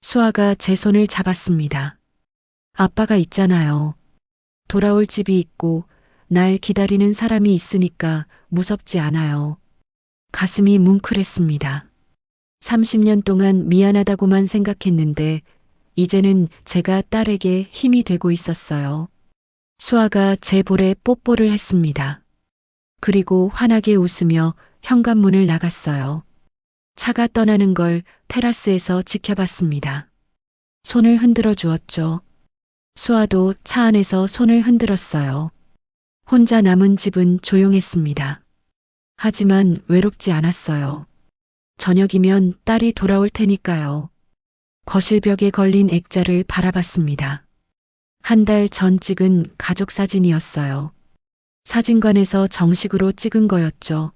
수아가 제 손을 잡았습니다. 아빠가 있잖아요. 돌아올 집이 있고 날 기다리는 사람이 있으니까 무섭지 않아요. 가슴이 뭉클했습니다. 30년 동안 미안하다고만 생각했는데 이제는 제가 딸에게 힘이 되고 있었어요. 수아가 제 볼에 뽀뽀를 했습니다. 그리고 환하게 웃으며 현관문을 나갔어요. 차가 떠나는 걸 테라스에서 지켜봤습니다. 손을 흔들어 주었죠. 수아도 차 안에서 손을 흔들었어요. 혼자 남은 집은 조용했습니다. 하지만 외롭지 않았어요. 저녁이면 딸이 돌아올 테니까요. 거실벽에 걸린 액자를 바라봤습니다. 한 달 전 찍은 가족 사진이었어요. 사진관에서 정식으로 찍은 거였죠.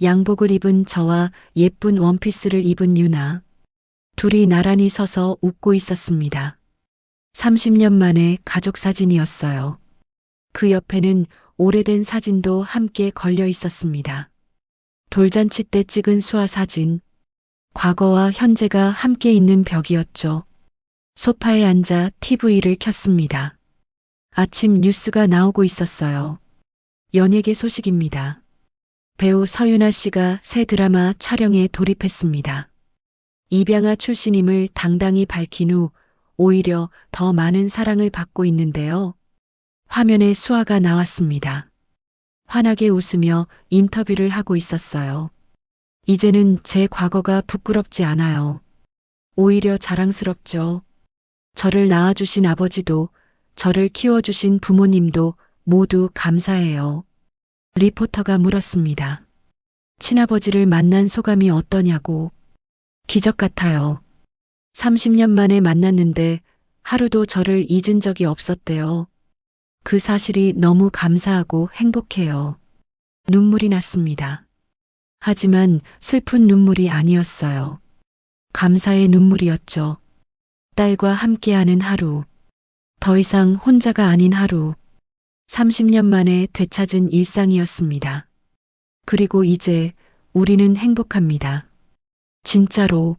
양복을 입은 저와 예쁜 원피스를 입은 유나. 둘이 나란히 서서 웃고 있었습니다. 30년 만에 가족 사진이었어요. 그 옆에는 오래된 사진도 함께 걸려 있었습니다. 돌잔치 때 찍은 수아 사진. 과거와 현재가 함께 있는 벽이었죠. 소파에 앉아 TV를 켰습니다. 아침 뉴스가 나오고 있었어요. 연예계 소식입니다. 배우 서유나 씨가 새 드라마 촬영에 돌입했습니다. 입양아 출신임을 당당히 밝힌 후 오히려 더 많은 사랑을 받고 있는데요. 화면에 수아가 나왔습니다. 환하게 웃으며 인터뷰를 하고 있었어요. 이제는 제 과거가 부끄럽지 않아요. 오히려 자랑스럽죠. 저를 낳아주신 아버지도, 저를 키워주신 부모님도 모두 감사해요. 리포터가 물었습니다. 친아버지를 만난 소감이 어떠냐고. 기적 같아요. 30년 만에 만났는데 하루도 저를 잊은 적이 없었대요. 그 사실이 너무 감사하고 행복해요. 눈물이 났습니다. 하지만 슬픈 눈물이 아니었어요. 감사의 눈물이었죠. 딸과 함께하는 하루. 더 이상 혼자가 아닌 하루. 30년 만에 되찾은 일상이었습니다. 그리고 이제 우리는 행복합니다. 진짜로.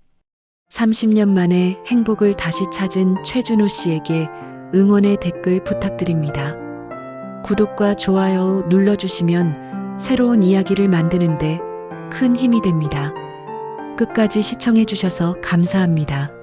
30년 만에 행복을 다시 찾은 최준호 씨에게 응원의 댓글 부탁드립니다. 구독과 좋아요 눌러주시면 새로운 이야기를 만드는데 큰 힘이 됩니다. 끝까지 시청해주셔서 감사합니다.